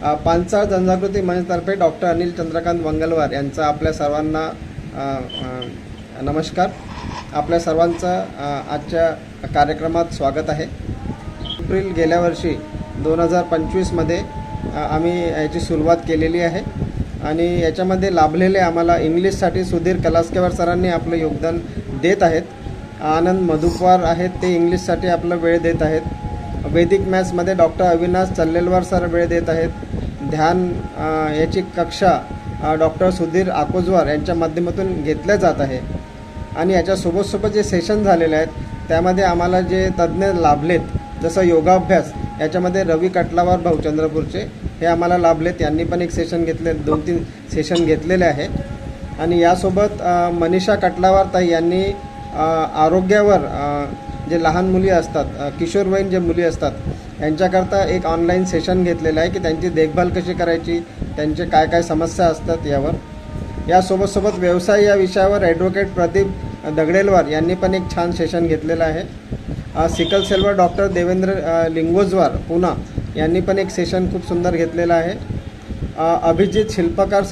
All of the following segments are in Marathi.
पांचाळ जनजागृती मंचतर्फे डॉक्टर अनिल चंद्रकांत वंगलवार यांचा आपल्या सर्वांना नमस्कार. आपल्या सर्वांचं आजच्या कार्यक्रमात स्वागत आहे. एप्रिल गेल्या वर्षी 2025मध्ये आम्ही याची सुरुवात केलेली आहे आणि याच्यामध्ये लाभलेले आम्हाला इंग्लिशसाठी सुधीर कलास्केवर सरांनी आपलं योगदान देत आहेत. आनंद मधुपवार आहेत, ते इंग्लिशसाठी आपलं वेळ देत आहेत. वैदिक मॅथ्समध्ये डॉक्टर अविनाश चल्लेलवार सर वेळ देत आहेत. ध्यान याची कक्षा डॉक्टर सुधीर आकोजवार यांच्या माध्यमातून घेतल्या जात आहे. आणि याच्यासोबत जे सेशन झालेले आहेत त्यामध्ये आम्हाला जे तज्ज्ञ लाभलेत, जसं योगाभ्यास याच्यामध्ये रवी कटलावार भाऊ चंद्रपूरचे हे आम्हाला लाभलेत. यांनी पण एक सेशन घेतले, 2-3 सेशन घेतलेले आहे. आणि यासोबत मनीषा कटलावार ताई यांनी आरोग्यावर जे लहान मुली असतात, किशोरवयीन जे मुली असतात यांच्याकरता एक ऑनलाईन सेशन घेतलेलं आहे की त्यांची देखभाल कशी करायची, त्यांचे काय काय समस्या असतात यावर. यासोबत व्यवसाय या विषयावर ॲडव्होकेट प्रदीप दगडेलवार यांनी पण एक छान सेशन घेतलेलं आहे. सिकल सेलवर डॉक्टर देवेंद्र लिंगोजवार पुणा यांनी पण एक सेशन खूप सुंदर घेतलेलं आहे. अभिजित शिल्पकार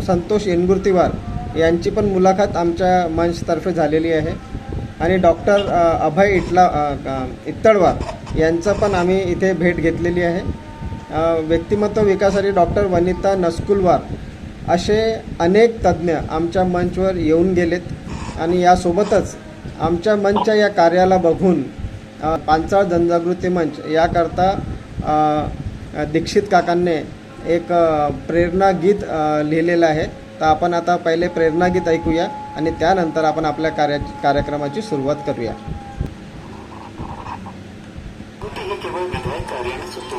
संतोष एनगुर्तीवार यांची पण मुलाखत आमच्या मंचतर्फे झालेली आहे. आणि डॉक्टर अभय इत्तडवार यांचं पण आम्ही इथे भेट घेतलेली आहे. व्यक्तिमत्व विकासासाठी डॉक्टर वनिता नस्कुलवार असे अनेक तज्ज्ञ आमच्या मंचवर येऊन गेलेत. आणि यासोबतच आमच्या मंचच्या या कार्याला बघून पांचाळ जनजागृती मंच याकरता दीक्षित काकांनी एक प्रेरणा गीत लिहिलेलं आहे. तर आपण आता पहिले प्रेरणा गीत ऐकूया आणि त्यानंतर आपण आपल्या कार्यक्रमाची सुरुवात करूया. केवळ विधायक कार्यानेच होते.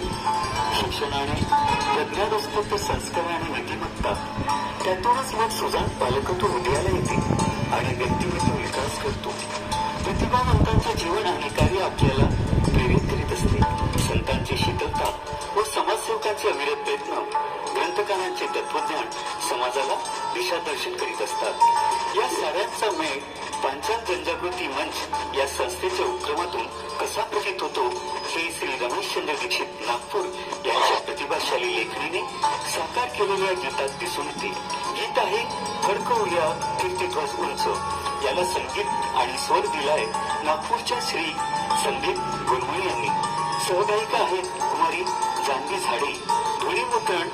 शिक्षणाने, प्रज्ञादोस्फूर्त संस्कार आणि नीतिमत्ता त्यातूनच मग सुजाण पालकत्व उदयाला येते आणि व्यक्तिमत्व विकास करतो. प्रतिभावंतांचे जीवन आणि कार्य आपल्याला प्रेरित करीत असते. संतांची शीतलता व समाजसेवकांचे अविरत प्रयत्न, ग्रंथकारांचे तत्वज्ञान समाजाला दिशादर्शन करीत असतात. या साऱ्यांचा मेळ पांचाळ जनजागृती मंच या संस्थेच्या उपक्रमातून कसा प्रतीत होतो हे श्री रमेशचंद्र दीक्षित नागपूर यांच्या प्रतिभाशाली लेखणीने साकार केलेल्या गीतात दिसून येते. गीत आहे फडकवूया कीर्तिध्वज उंच. याला संगीत आणि स्वर दिलाय नागपूरच्या श्री संदीप गुरमळे यांनी. सहगायिका आहेत कुमारी जानवी झाडे. ध्वनिमुद्रण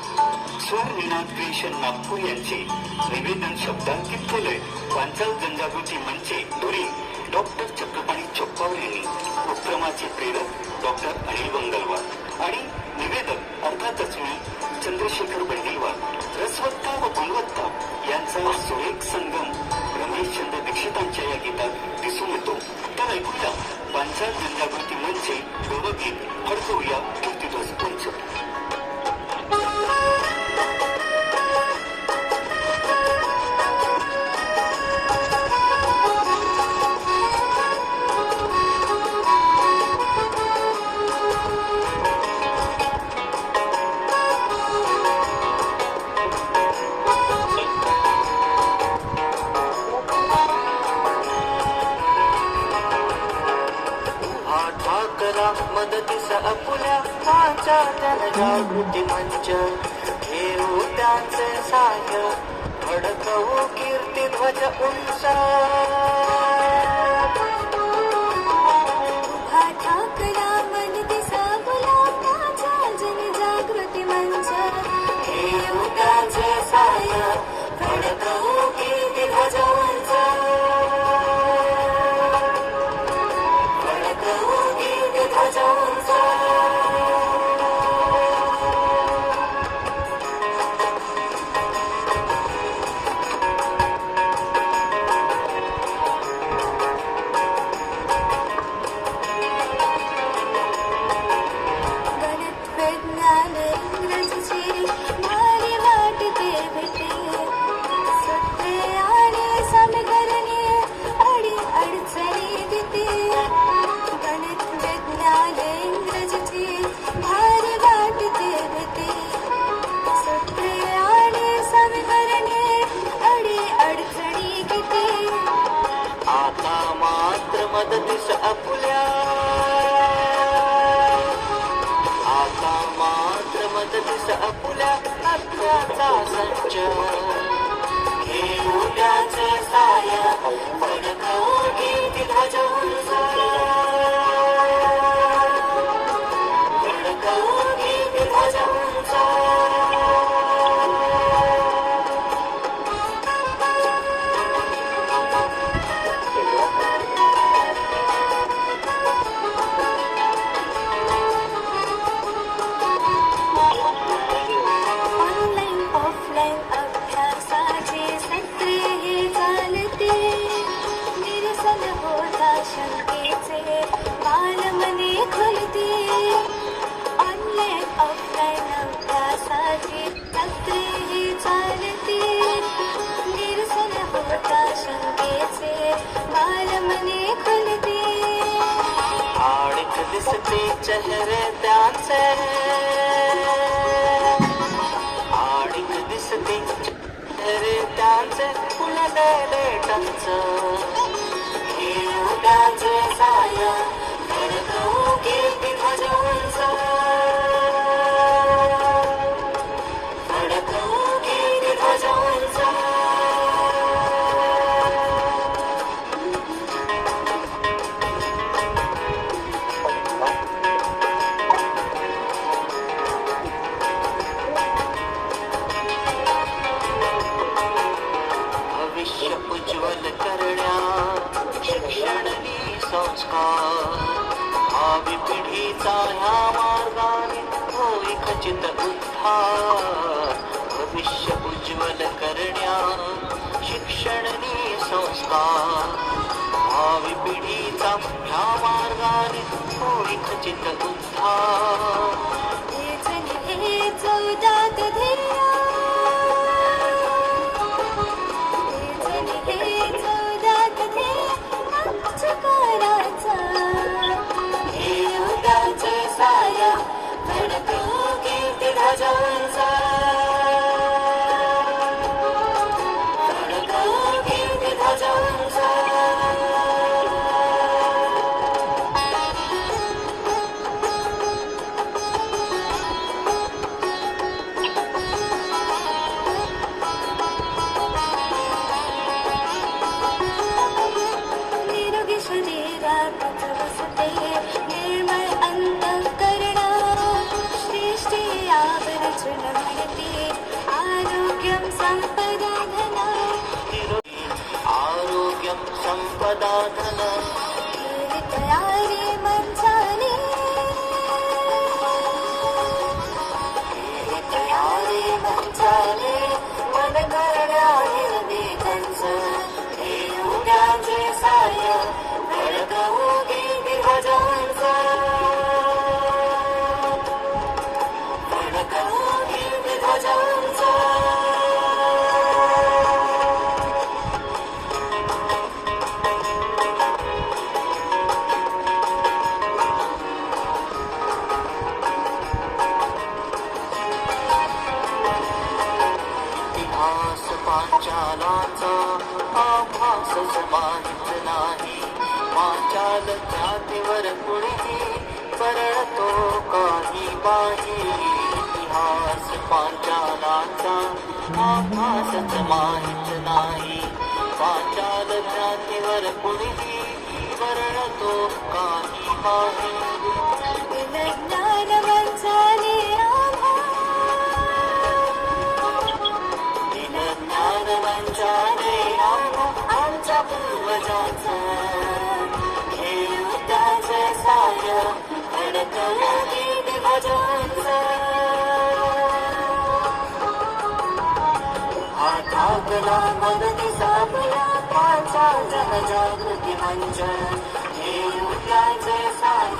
स्वर निनाद क्रिएशन नागपूर यांचे. निवेदन शब्दांकित केलंय पांचाळ जनजागृती मंचे धुरी डॉक्टर चक्रपाणी चोप्पावर यांनी. उपक्रमाचे प्रेरक डॉक्टर अनिल वंगलवार आणि निवेदक अर्थातच मी चंद्रशेखर बंडिलवार. रसवत्ता व गुणवत्ता यांचा सुरेख संगम रमेशचंद्र दीक्षितांच्या या गीतात दिसून येतो. तर ऐकूया पांचाळ जनजागृती मंचे गीत फडकवूया कीर्तिध्वज उंच. मदतीस अपुल्या पांचाळ जनजागृती मंच घेऊ त्यांचे सहाय्य, फडकवू कीर्तिध्वज उंच. ठाकरा मदतीस अपुल्या पांचाळ जनजागृती मंच घेऊ त्यांचे सहाय्य, फडकवू कीर्तिध्वज उंच. मदतीस अपुल्या आता मात्र मदतीस आपुल्या अत्याचा संच घेऊ त्याचे साय फडकवून घेती ध्वजा उंच फडकवून घेती ध्वजा उंच ऑनलाईन ऑफलाईन अभ्यासाचे सत्रे हे चालते निरसन होता शंकेचे बालमने खुलते ऑनलाईन ऑफलाईन अभ्यासाचे सत्रे हे चालते निरसन होता शंकेचे बालमने खुलते आडीच दिसते चेहरे त्याचे आडीच दिसते चेहरे त्याचे फुललेले टंच घेऊ त्याचे साय फडकवू घेती ध्वजा उंच फडकवू घेती ध्वजा उंच भविष्य उज्ज्वल करण्या शिक्षणनी संस्कार भावी पिढीचा ह्या मार्गाने होई खचित उद्धार भविष्य उज्ज्वल करण्या शिक्षणनी संस्कार भावी पिढीचा ह्या मार्गाने होई खचित उद्धार हे चौदात ध्येया हे चौदात ध्येय पंचकाराचा घेऊ त्याचे साय फडकवू घेती ध्वजा उंच फडकवू घेती ध्वजा उंच निरोगी शरीरात वसते निर्मळ अंतःकरण सृष्टी आवर्जून म्हणते आरोग्यं संपदा धन आरोग्यं संपदा धन तयारी मंचाने तयारी मंचाले मन करण्या हिरवी कंच घेऊ त्याचे साय फडकवू घेती ध्वजा उंच फडकवू घेती ध्वजा उंच इतिहास पांचालाचा आभासच माहित नाही पांचाल जातीवर कुणीही परळतो काही बाही इतिहास पांचालाचा आभासच माहित नाही पांचाल जातीवर कुणीही परळतो काही बाही विज्ञान मंचाने ज्ञान मंचाने आमच्या पूर्वजांचा घेऊ त्याचे साय फडकवू घेती ध्वजा उंच हातातला मदतीचा आपला पाचा जनजागृती मंच घेऊ त्याचे साय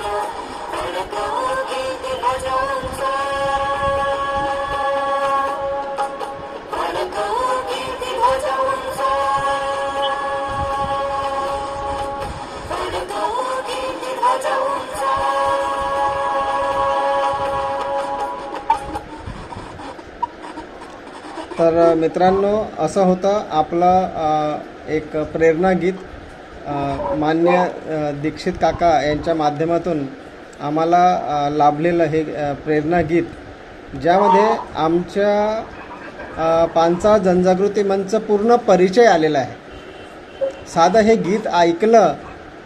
फडकवू घेती ध्वजा उंच फडकवू घेती ध्वजा उंच फडकवू घेती ध्वजा उंच तर मित्रांनो, असं होतं आपलं एक प्रेरणा गीत मान्य दीक्षित काका यांच्या माध्यमातून आम्हाला लाभलेलं हे प्रेरणा गीत, ज्यामध्ये आमच्या पांचाळ जनजागृती मंच पूर्ण परिचय आलेला आहे. साधं हे गीत ऐकलं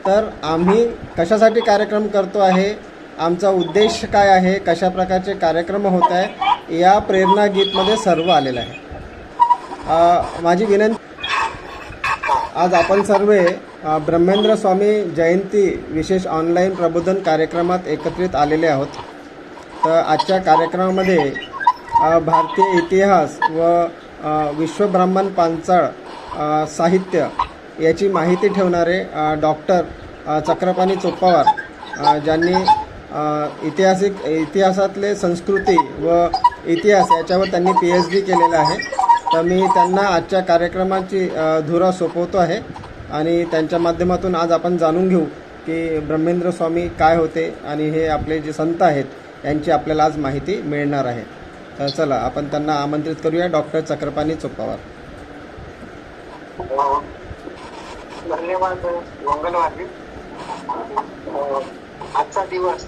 तर आम्ही कशासाठी कार्यक्रम करतो आहे, आमचा उद्देश काय आहे, कशा प्रकारचे कार्यक्रम होत आहे, या प्रेरणा गीतमध्ये सर्व आलेलं आहे. माझी विनंती, आज आपण सर्व ब्रह्मेंद्र स्वामी जयंती विशेष ऑनलाईन प्रबोधन कार्यक्रमात एकत्रित आलेले आहोत. तर आजच्या कार्यक्रमामध्ये भारतीय इतिहास व विश्वब्राह्मण पांचाळ साहित्य याची माहिती ठेवणारे डॉक्टर चक्रपाणी चोप्पावार, ज्यांनी इतिहासातले संस्कृती व इतिहास याच्यावर त्यांनी PhD केलेलं आहे. तर मी त्यांना आजच्या कार्यक्रमाची धुरा सोपवतो आहे आणि त्यांच्या माध्यमातून आज आपण जाणून घेऊ की ब्रह्मेंद्र स्वामी काय होते आणि हे आपले जे संत आहेत यांची आपल्याला आज माहिती मिळणार आहे. तर चला आपण त्यांना आमंत्रित करूया. डॉक्टर चक्रपाणी चोप्पावार. धन्यवाद मंगलवारजी. आजचा दिवस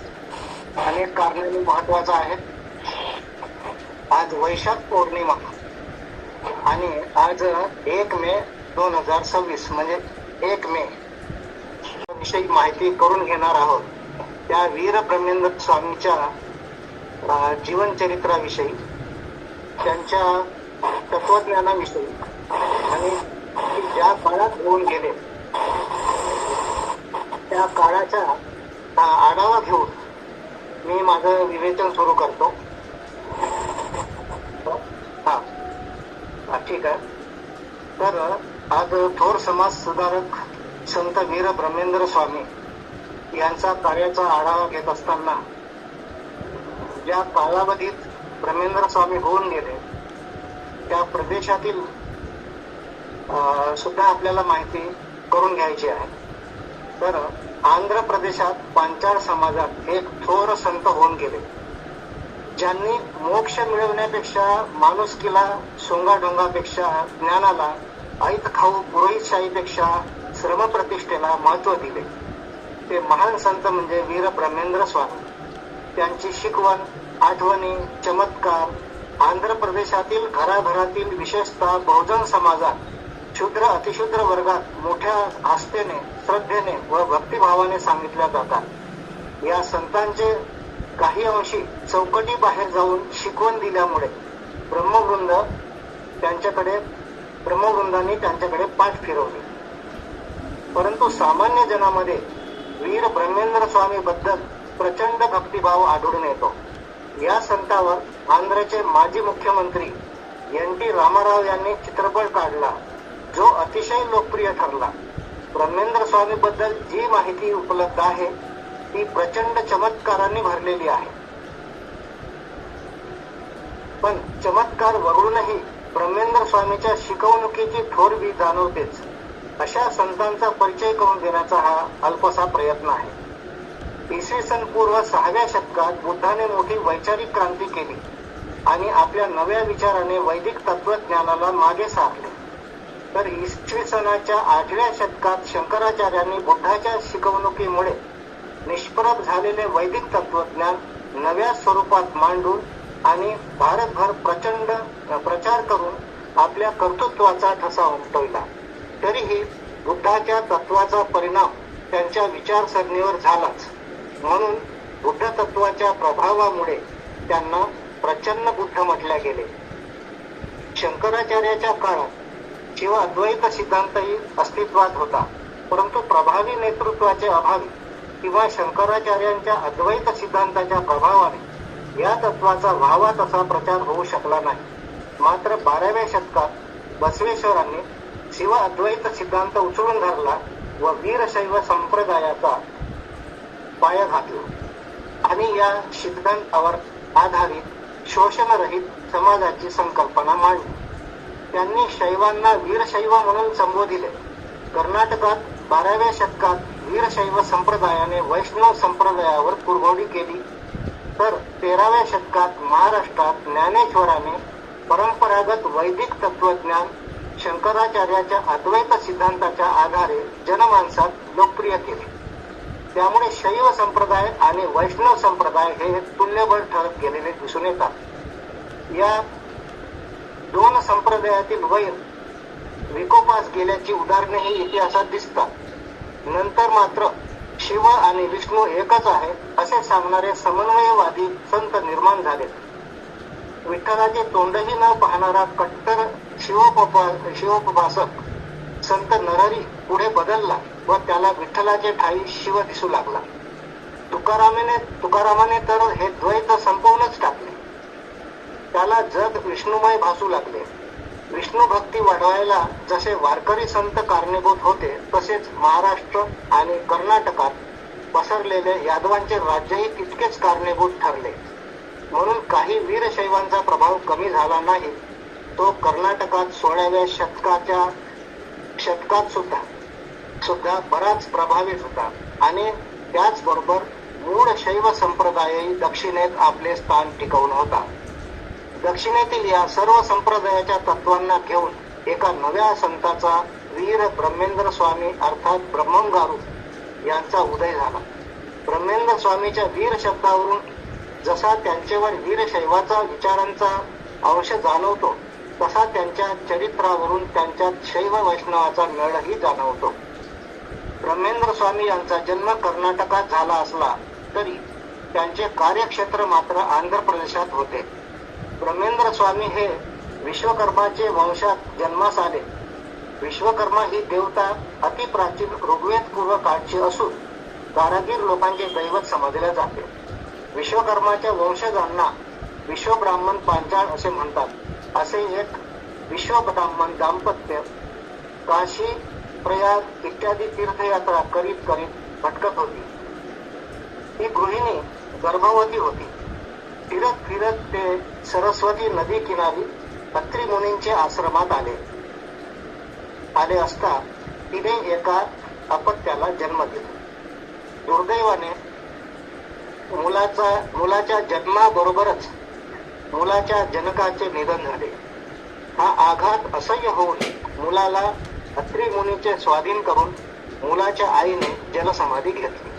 अनेक कारणांनी महत्वाचा आहे. आज वैशाख पौर्णिमा आणि आज 1 मे 2026 म्हणजे 1 मे विषयी माहिती करून घेणार आहोत. त्या वीर ब्रह्मेंद्र स्वामीच्या जीवनचरित्राविषयी, त्यांच्या तत्वज्ञानाविषयी आणि ज्या काळात होऊन गेले त्या काळाचा आढावा घेऊन मी माझं विवेचन सुरू करतो. ठीक आहे. तर आज थोर समाज सुधारक संत वीर ब्रह्मेंद्र स्वामी यांचा कार्याचा आढावा घेत असताना ज्या कालावधीत ब्रह्मेंद्र स्वामी होऊन गेले त्या प्रदेशातील सुद्धा आपल्याला माहिती करून घ्यायची आहे. तर आंध्र प्रदेशात पांचाळ समाजात एक थोर संत होऊन गेले, ज्यांनी मोक्ष मिळवण्यापेक्षा माणुसकीला, सोंगाडोंगापेक्षा ज्ञानाला, ऐत खाऊ पुरोहितशाहीपेक्षा श्रमप्रतिष्ठेला महत्व दिले. ते महान संत म्हणजे वीर ब्रह्मेंद्र स्वामी. त्यांची शिकवण, आठवणी, चमत्कार आंध्र प्रदेशातील घराघरातील, विशेषतः बहुजन समाजात शूद्र अतिशूद्र वर्गात मोठ्या आस्थेने, श्रद्धेने व भक्तिभावाने सांगितल्या जातात. या संतांचे काही अंशी चौकटी बाहेर जाऊन शिकवण दिल्यामुळे ब्रह्मवृंदांनी त्यांच्याकडे पाठ फिरवली. परंतु सामान्य जनामध्ये वीर ब्रह्मेंद्र स्वामी बद्दल प्रचंड भक्तिभाव आढळून येतो. या संतावर आंध्रचे माजी मुख्यमंत्री NT रामाराव यांनी चित्रपट काढला, जो अतिशय लोकप्रिय ठरला. ब्रह्मेंद्र स्वामी बद्दल जी माहिती उपलब्ध आहे ती प्रचंड चमत्कारांनी भरलेली आहे. पण चमत्कार वगळूनही ब्रह्मेंद्र स्वामीच्या शिकवणुकीची थोरवी जाणवतेच. अशा संतांचा परिचय करून देण्याचा हा अल्पसा प्रयत्न आहे. इसवी पूर्व 6व्या शतकात बुद्धाने मोठी वैचारिक क्रांती केली आणि आपल्या नव्या विचाराने वैदिक तत्वज्ञानाला मागे सारले. तर इसवी सनाच्या 8व्या शतकात शंकराचार्यांनी बुद्धाच्या शिकवणुकीमुळे निष्प्रभ झालेले वैदिक तत्वज्ञान नव्या स्वरूपात मांडून आणि भारतभर प्रचंड प्रचार करून आपल्या कर्तृत्वाचा ठसा उमटवला. तरीही बुद्धाच्या तत्वाचा परिणाम त्यांच्या विचारसरणीवर झालाच. म्हणून बुद्ध तत्वाच्या प्रभावामुळे त्यांना प्रचंड बुद्ध म्हटले गेले. शंकराचार्याच्या काळात शिव अद्वैत सिद्धांतही अस्तित्वात होता, परंतु प्रभावी नेतृत्वाचे अभावी किंवा शंकराचार्यांच्या अद्वैत सिद्धांताच्या प्रभावाने या तत्वाचा व्हावा तसा प्रचार होऊ शकला नाही. मात्र 12व्या शतकात बसवेश्वरांनी शिव अद्वैत सिद्धांत उचलून धरला व वीरशैव संप्रदायाचा पाया घातला आणि या सिद्धांतावर आधारित शोषणरहित समाजाची संकल्पना मांडली. त्यांनी शैवांना वीरशैव म्हणून संबोधिले. कर्नाटकात 12व्या शतकात वीरशैव संप्रदायाने वैष्णव संप्रदायावर कुरघोडी केली. तर 13व्या शतकात महाराष्ट्रात ज्ञानेश्वराने परंपरागत वैदिक तत्वज्ञान शंकराचार्याच्या अद्वैत सिद्धांताच्या आधारे जनमानसात लोकप्रिय केले. त्यामुळे शैव संप्रदाय आणि वैष्णव संप्रदाय हे तुल्यबळ ठरत गेलेले दिसून येतात. या दोन संप्रदायातील वैर विकोपास गेल्याची उदाहरणेही इतिहासात दिसतात. नंतर मात्र शिव आणि विष्णू एकच आहे असे सांगणारे समन्वयवादी संत निर्माण झाले. विठ्ठलाचे तोंडही न पाहणारा कट्टर शिवोपासक संत नरहरी पुढे बदलला व त्याला विठ्ठलाचे ठाई शिव दिसू लागला. तुकारामाने तर हे द्वैत संपवूनच टाकले. त्याला जग विष्णुमय भासू लागले. विष्णू भक्ती वाढवायला जसे वारकरी संत कारणीभूत होते तसेच महाराष्ट्र आणि कर्नाटकात पसरलेले यादवांचे राज्यही तितकेच कारणीभूत ठरले. म्हणून काही वीरशैवांचा प्रभाव कमी झाला नाही. तो कर्नाटकात 16व्या शतकात सुद्धा बराच प्रभावित होता आणि त्याचबरोबर मूळ शैव संप्रदायही दक्षिणेत आपले स्थान टिकवून होता. दक्षिणेतील या सर्व संप्रदायाच्या तत्वांना घेऊन एका नव्या संताचा वीर ब्रह्मेंद्र स्वामी अर्थात ब्रह्मंगारू यांचा उदय झाला. ब्रह्मेंद्र स्वामीच्या वीर शब्दावरून जसा त्यांच्यावर वीरशैवाचा विचारांचा अंश जाणवतो तसा त्यांच्या चरित्रावरून त्यांच्यात शैव वैष्णवाचा मेळही जाणवतो. ब्रह्मेंद्र स्वामी यांचा जन्म कर्नाटकात झाला असला तरी त्यांचे कार्यक्षेत्र मात्र आंध्र प्रदेशात होते. ब्रह्मेंद्र स्वामी हे विश्वकर्माचे वंशात जन्मास आले. विश्वकर्मा ही देवता अतिप्राचीन ऋग्वेद पूर्व काळची असून कारागीर लोकांचे दैवत समजले जाते. विश्वकर्माच्या वंशजांना विश्वब्राह्मण पांचाळ असे म्हणतात. असे एक विश्वब्राह्मण दाम्पत्य काशी प्रयाग इत्यादी तीर्थयात्रा करीत भटकत होती. ही गृहिणी गर्भवती होती. फिरत ते सरस्वती नदी किनारी अत्री मुनींचे आश्रमात आले असता तिने एका अपत्याला जन्म दिला. दुर्दैवाने मुलाच्या जन्माबरोबरच मुलाच्या जनकाचे निधन झाले. हा आघात असह्य होऊन मुलाला अत्री मुनीचे स्वाधीन करून मुलाच्या आईने जलसमाधी घेतली.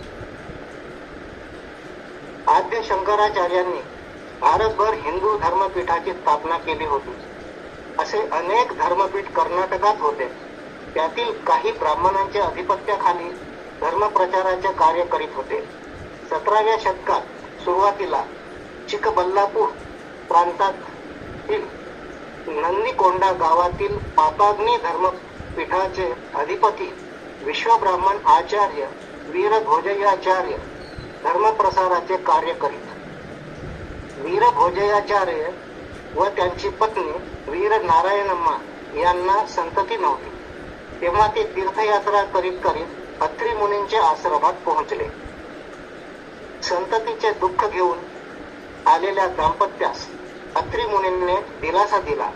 आद्य शंकराचार्यांनी भारतभर हिंदू धर्मपीठाची स्थापना केली होती. असे अनेक धर्मपीठ कर्नाटकात होते. त्यातील काही ब्राह्मणांच्या अधिपत्याखाली धर्मप्रचाराचे कार्य करीत होते. 17व्या शतकात सुरुवातीला चिकबल्लापूर प्रांतातील नंदीकोंडा गावातील पापाग्नी धर्मपीठाचे अधिपती विश्वब्राह्मण आचार्य वीरभोजयाचार्य धर्मप्रसाराचे कार्य करीत. वीरभोजयाचार्य व त्यांची पत्नी वीरनारायणम्मा यांना संतती नव्हती. तेव्हा ते तीर्थयात्रा करीत अत्री मुनींच्या आश्रमात पोहोचले. संततीचे दुःख घेऊन आलेल्या दाम्पत्यास अत्री मुनींनी दिलासा दिला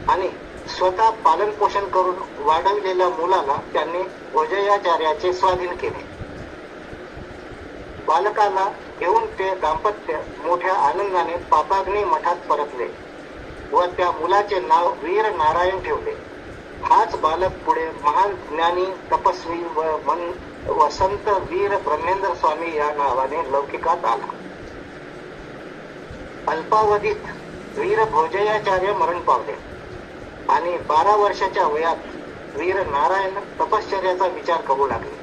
आणि स्वतः पालनपोषण करून वाढविलेल्या मुलाला त्यांनी भोजयाचार्याचे स्वाधीन केले. बालकाला घेऊन ते दाम्पत्य मोठ्या आनंदाने पापाग्नी मठात परतले व त्या मुलाचे नाव वीर नारायण ठेवले. हाच बालक पुढे महान ज्ञानी तपस्वी व संत वीर ब्रह्मेंद्र स्वामी या नावाने लौकिकात आला. अल्पावधीत वीर भोजयाचार्य मरण पावले आणि 12 वर्षाच्या वयात वीर नारायण तपश्चर्याचा विचार करू लागले.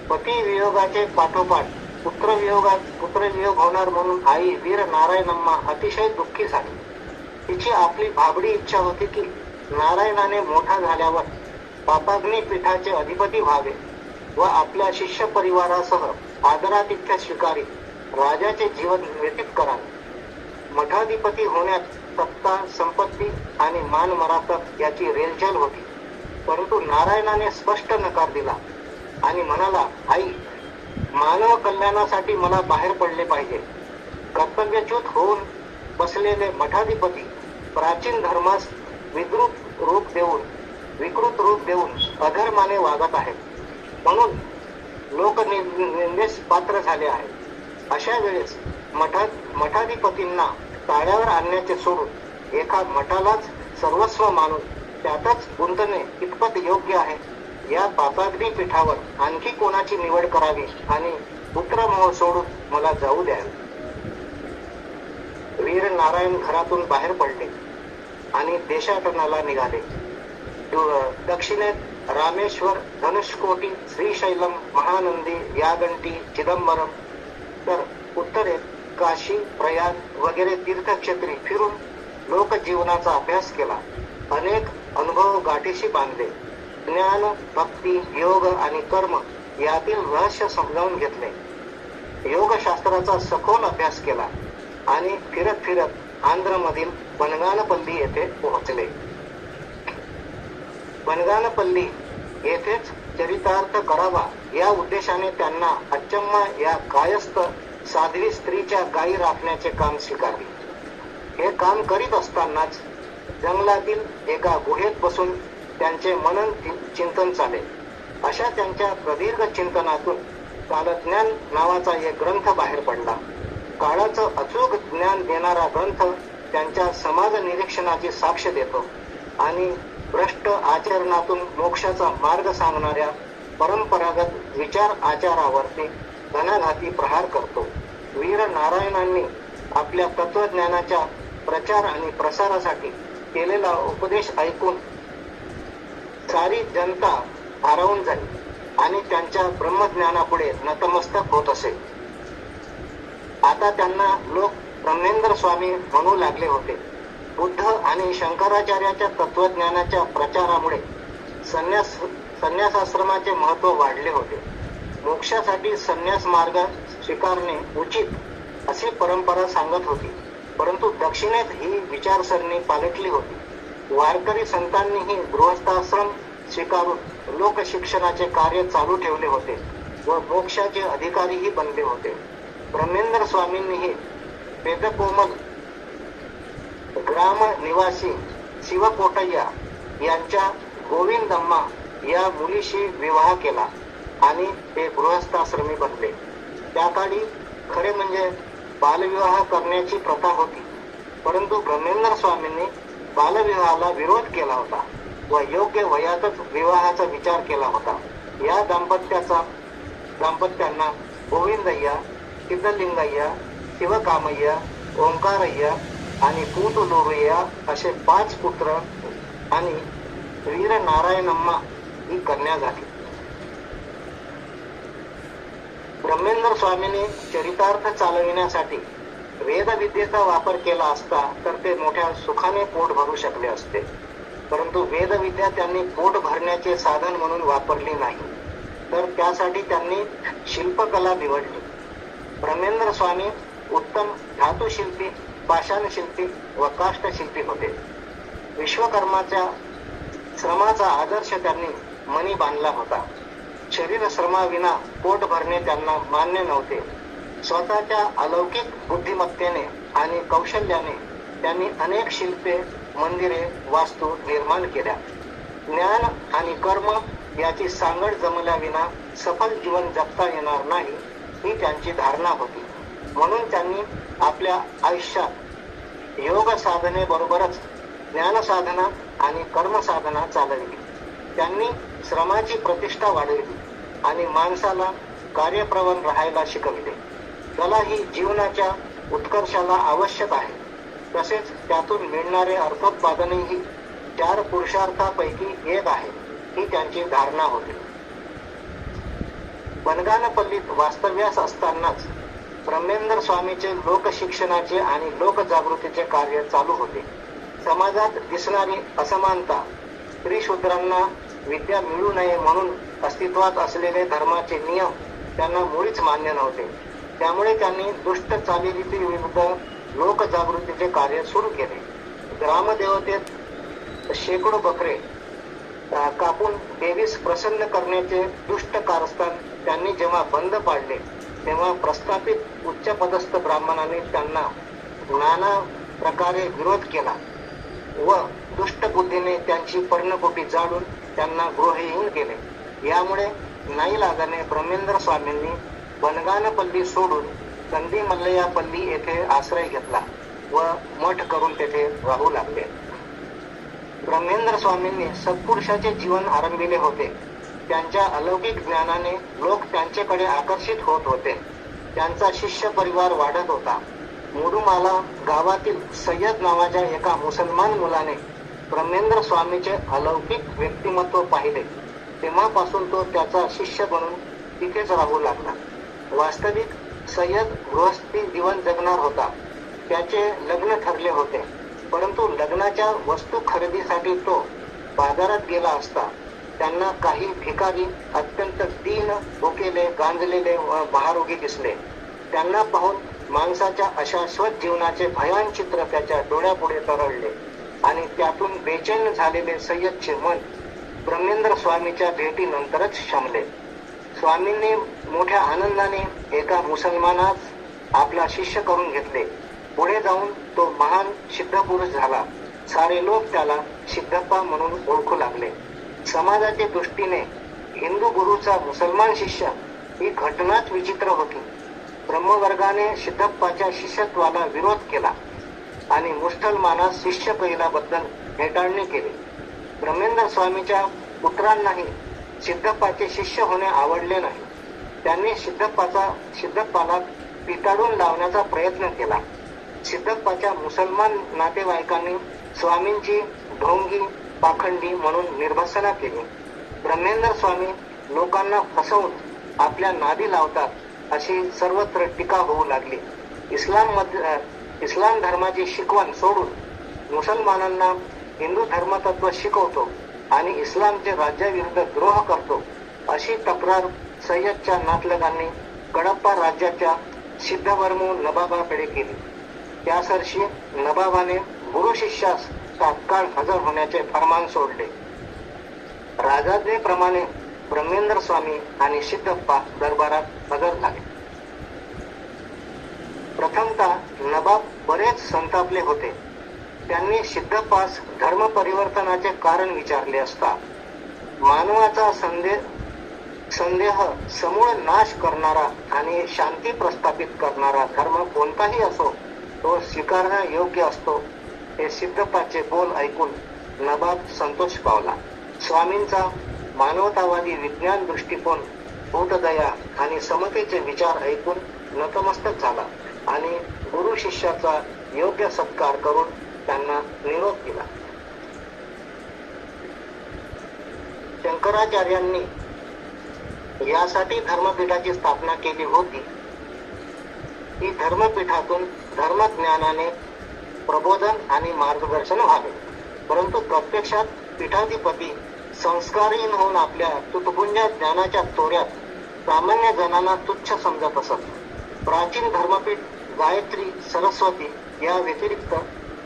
पती वियोगाचे पाठोपाठ पुत्रवियोग होणार म्हणून आई वीर नारायणम्मा अतिशय दुःखी झाली. तिची आपली भाबडी इच्छा होती की नारायणाने मोठा झाल्यावर पापाग्नी पीठाचे अधिपती व्हावे व आपल्या शिष्य परिवारासह आदरातिथ्य स्वीकारीत राजाचे जीवन व्यतीत करावे. मठाधिपती होण्यात सत्ता, संपत्ती आणि मान मरासत याची रेलचेल होती. परंतु नारायणाने स्पष्ट नकार दिला आणि म्हणाला, आई, मानव कल्याणासाठी मला बाहेर पडले पाहिजे. कर्तव्यच्युत होऊन बसलेले मठाधिपती प्राचीन धर्मास विकृत रूप देऊन अधर्माने वागत आहेत म्हणून लोकनिंदेस पात्र झाले आहे. अशा वेळेस मठाधिपतींना ताळ्यावर आणण्याचे सोडून एका मठालाच सर्वस्व मानून त्यातच गुंतणे कितपत योग्य आहे या पापाग्नी पीठावर आणखी कोणाची निवड करावी आणि पुत्रमोह सोडून मला जाऊ द्यावे. वीर नारायण घरातून बाहेर पडले आणि देशाटनाला निघाले. दक्षिणेत रामेश्वर, धनुष्कोटी, श्रीशैलम, महानंदी, यागंटी, चिदंबरम, तर उत्तरेत काशी, प्रयाग वगैरे तीर्थक्षेत्री फिरून लोकजीवनाचा अभ्यास केला. अनेक अनुभव गाठीशी बांधले. ज्ञान, भक्ती, योग आणि कर्म यातील रहस्य समजावून घेतले. योगशास्त्राचा सखोल अभ्यास केला आणि फिरत फिरत आंध्रमधील बनगानपल्ली येथे पोहोचले. बनगानपल्ली येथेच चरितार्थ करावा या उद्देशाने त्यांना अच्चम्मा या कायस्थ साध्वी स्त्रीच्या गायी राखण्याचे काम स्वीकारले. हे काम करीत असतानाच जंगलातील एका गुहेत बसून त्यांचे मनन चिंतन चाले. अशा त्यांच्या प्रदीर्घ चिंतनातून कालज्ञान नावाचा एक ग्रंथ बाहेर पडला. काळाचं अचूक ज्ञान देणारा ग्रंथ त्यांच्या समाज निरीक्षणाची साक्ष देतो आणि भ्रष्ट आचरणातून मोक्षाचा मार्ग सांगणाऱ्या परंपरागत विचार आचारावरती घणाघाती प्रहार करतो. वीर नारायणांनी आपल्या तत्वज्ञानाच्या प्रचार आणि प्रसारासाठी केलेला उपदेश ऐकून सारी जनता भारावून जाईल आणि त्यांच्या ब्रह्मज्ञानापुढे नतमस्तक होत असे. आता त्यांना लोक ब्रह्मेंद्र स्वामी म्हणू लागले होते. बुद्ध आणि शंकराचार्याच्या तत्वज्ञानाच्या प्रचारामुळे संन्यासाश्रमाचे महत्व वाढले होते. मोक्षासाठी संन्यास मार्ग स्वीकारणे उचित अशी परंपरा सांगत होती. परंतु दक्षिणेत ही विचारसरणी पालटली होती. वारकरी संतांनीही गृहस्थाश्रम स्वीकारून लोकशिक्षणाचे कार्य चालू ठेवले होते व मोक्षाचे अधिकारीही बनले होते. ब्रह्मेंद्र स्वामींनीही वेदकोमल ग्राम निवासी शिवकोटय्या यांच्या गोविंदम्मा या मुलीशी विवाह केला आणि ते गृहस्थाश्रमी बनले. त्या काळी खरे म्हणजे बालविवाह करण्याची प्रथा होती. परंतु ब्रह्मेंद्र स्वामींनी बालविवाहाला विरोध केला होता व योग्य वयातच विवाहाचा विचार केला होता. या दाम्पत्यांना गोविंदय्या, सिद्धलिंगय्या, शिवकामय्या, ओंकारय्या आणि पूतलूरय्या असे 5 पुत्र आणि वीर नारायणम्मा ही कन्या झाली. ब्रह्मेंद्र स्वामींनी चरितार्थ चालविण्यासाठी वेदविद्येचा वापर केला असता तर ते मोठ्या सुखाने पोट भरू शकले असते. परंतु वेदविद्या त्यांनी पोट भरण्याचे साधन म्हणून वापरली नाही, तर त्यासाठी त्यांनी शिल्पकला निवडली. ब्रह्मेंद्र स्वामी उत्तम धातुशिल्पी, पाषाणशिल्पी व काष्ठशिल्पी होते. विश्वकर्माच्या श्रमाचा आदर्श त्यांनी मनी बांधला होता. शरीर श्रमाविना पोट भरणे त्यांना मान्य नव्हते. स्वतःच्या अलौकिक बुद्धिमत्तेने आणि कौशल्याने त्यांनी अनेक शिल्पे, मंदिरे, वास्तू निर्माण केल्या. ज्ञान आणि कर्म याची सांगड जमल्याविना सफल जीवन जगता येणार नाही ही त्यांची धारणा होती. म्हणून त्यांनी आपल्या आयुष्यात योग साधनेबरोबरच ज्ञान साधना आणि कर्म साधना चालविली. त्यांनी श्रमाची प्रतिष्ठा वाढविली आणि माणसाला कार्यप्रवण राहायला शिकविले. कला ही जीवनाच्या उत्कर्षाला आवश्यक आहे. तसेच त्यातून मिळणारे अर्थोत्पादनही 4 पुरुषार्थापैकी एक आहे ही त्यांची धारणा होती. बनगानपल्लीत वास्तव्यास असतानाच ब्रह्मेंद्र स्वामीचे लोकशिक्षणाचे आणि लोकजागृतीचे कार्य चालू होते. समाजात दिसणारी असमानता, स्त्री-शूद्रांना विद्या मिळू नये म्हणून अस्तित्वात असलेले धर्माचे नियम त्यांना मुळीच मान्य नव्हते. त्यामुळे त्यांनी दुष्ट चालीरीतीविरुद्ध लोकजागृतीचे कार्य सुरू केले. ग्रामदेवतेत शेकडो बकरे कापून देवीस प्रसन्न करण्याचे दुष्ट कारस्थान त्यांनी जेव्हा बंद पाडले तेव्हा प्रस्थापित उच्चपदस्थ ब्राह्मणांनी त्यांना नाना प्रकारे विरोध केला व दुष्ट बुद्धीने त्यांची पर्णकुटी जाळून त्यांना गृहहीन केले. यामुळे नाईलाजाने ब्रह्मेंद्र स्वामींनी बनगानपल्ली सोडून कंदीमल्लयापल्ली येथे आश्रय घेतला व मठ करून तेथे राहू लागले. ब्रह्मेंद्र स्वामींनी सत्पुरुषाचे जीवन आरंभिले होते. त्यांच्या अलौकिक ज्ञानाने लोक त्यांच्याकडे आकर्षित होत होते. त्यांचा शिष्य परिवार वाढत होता. मुरुमाला गावातील सय्यद नावाच्या एका मुसलमान मुलाने ब्रह्मेंद्र स्वामीचे अलौकिक व्यक्तिमत्व पाहिले. तेव्हापासून तो त्याचा शिष्य बनून तिथेच राहू लागला. वास्तविक सय्यद गृहस्थी जीवन जगणार होता. त्याचे लग्न ठरले होते, परंतु लग्नाच्या वस्तू खरेदीसाठी तो बाजारात गेला असता त्यांना काही भिकारी अत्यंत दीन, भुकेले, गांजलेले व महारोगी दिसले. त्यांना पाहून माणसाच्या अशाश्वत जीवनाचे भयान चित्र त्याच्या डोळ्यापुढे तरळले आणि त्यातून बेचैन झालेले सय्यदचे मन ब्रह्मेंद्र स्वामीच्या भेटीनंतरच शमले. स्वामींनी मोठ्या आनंदाने एका मुसलमानास आपला शिष्य करून घेतले. पुढे जाऊन तो महान सिद्धपुरुष झाला. सारे लोक त्याला सिद्धप्पा म्हणून ओळखू लागले. समाजाच्या दृष्टीने हिंदू गुरुचा मुसलमान शिष्य ही घटनाच विचित्र होती. ब्रह्मवर्गाने सिद्धप्पाच्या शिष्यत्वाला विरोध केला आणि मुसलमानास शिष्य कैलाबद्दल हेटाळणी केली. ब्रह्मेंद्र स्वामीच्या पुत्रांनाही सिद्धप्पाचे शिष्य होणे आवडले नाही. त्यांनी सिद्धप्पाला पिटाळून लावण्याचा प्रयत्न केला. सिद्धप्पाच्या मुसलमान नातेवाईकांनी स्वामींची ढोंगी, पाखंडी म्हणून निर्भसना केली. ब्रह्मेंद्र स्वामी लोकांना फसवून आपल्या नादी लावतात अशी सर्वत्र टीका होऊ लागली. इस्लाम धर्माची शिकवण सोडून मुसलमानांना हिंदू धर्मतत्व शिकवतो आणि इस्लामचे राज्याविरुद्ध द्रोह करतो अशी तक्रार सय्यदच्या नातलगांनी कडप्पा राज्याच्या सिद्धवर्मू नवाबाकडे केली. त्यासर्षी नवाबाने गुरु शिष्यास तात्काळ हजर होण्याचे फरमान सोडले. राजाज्ञेप्रमाणे ब्रह्मेंद्र स्वामी आणि सिद्धप्पा दरबारात हजर झाले. प्रथमतः नवाब बरेच संतापले होते. त्यांनी सिद्धप्पास धर्म परिवर्तनाचे कारण विचारले असता मानवाचा संदेह समूळ नाश करणारा आणि शांती प्रस्थापित करणारा धर्म कोणताही असो तो स्वीकारणं योग्य असतो हे सिद्धप्पाचे बोल ऐकून नवाब संतोष पावला. स्वामींचा मानवतावादी विज्ञान दृष्टिकोन, बोधदया आणि समतेचे विचार ऐकून नतमस्तक झाला आणि गुरु शिष्याचा योग्य सत्कार करून त्यांना निरोप दिला. शंकराचार्यांनी यासाठी धर्मपीठाची स्थापना केली होती की धर्मपीठातून धर्मज्ञानाने प्रबोधन आणि मार्गदर्शन व्हावे. परंतु प्रत्यक्षात पीठाधिपती संस्कारहीन होऊन आपल्या तुटपुंज ज्ञानाच्या तोऱ्यात सामान्य जणांना तुच्छ समजत असत. प्राचीन धर्मपीठ गायत्री, सरस्वती या व्यतिरिक्त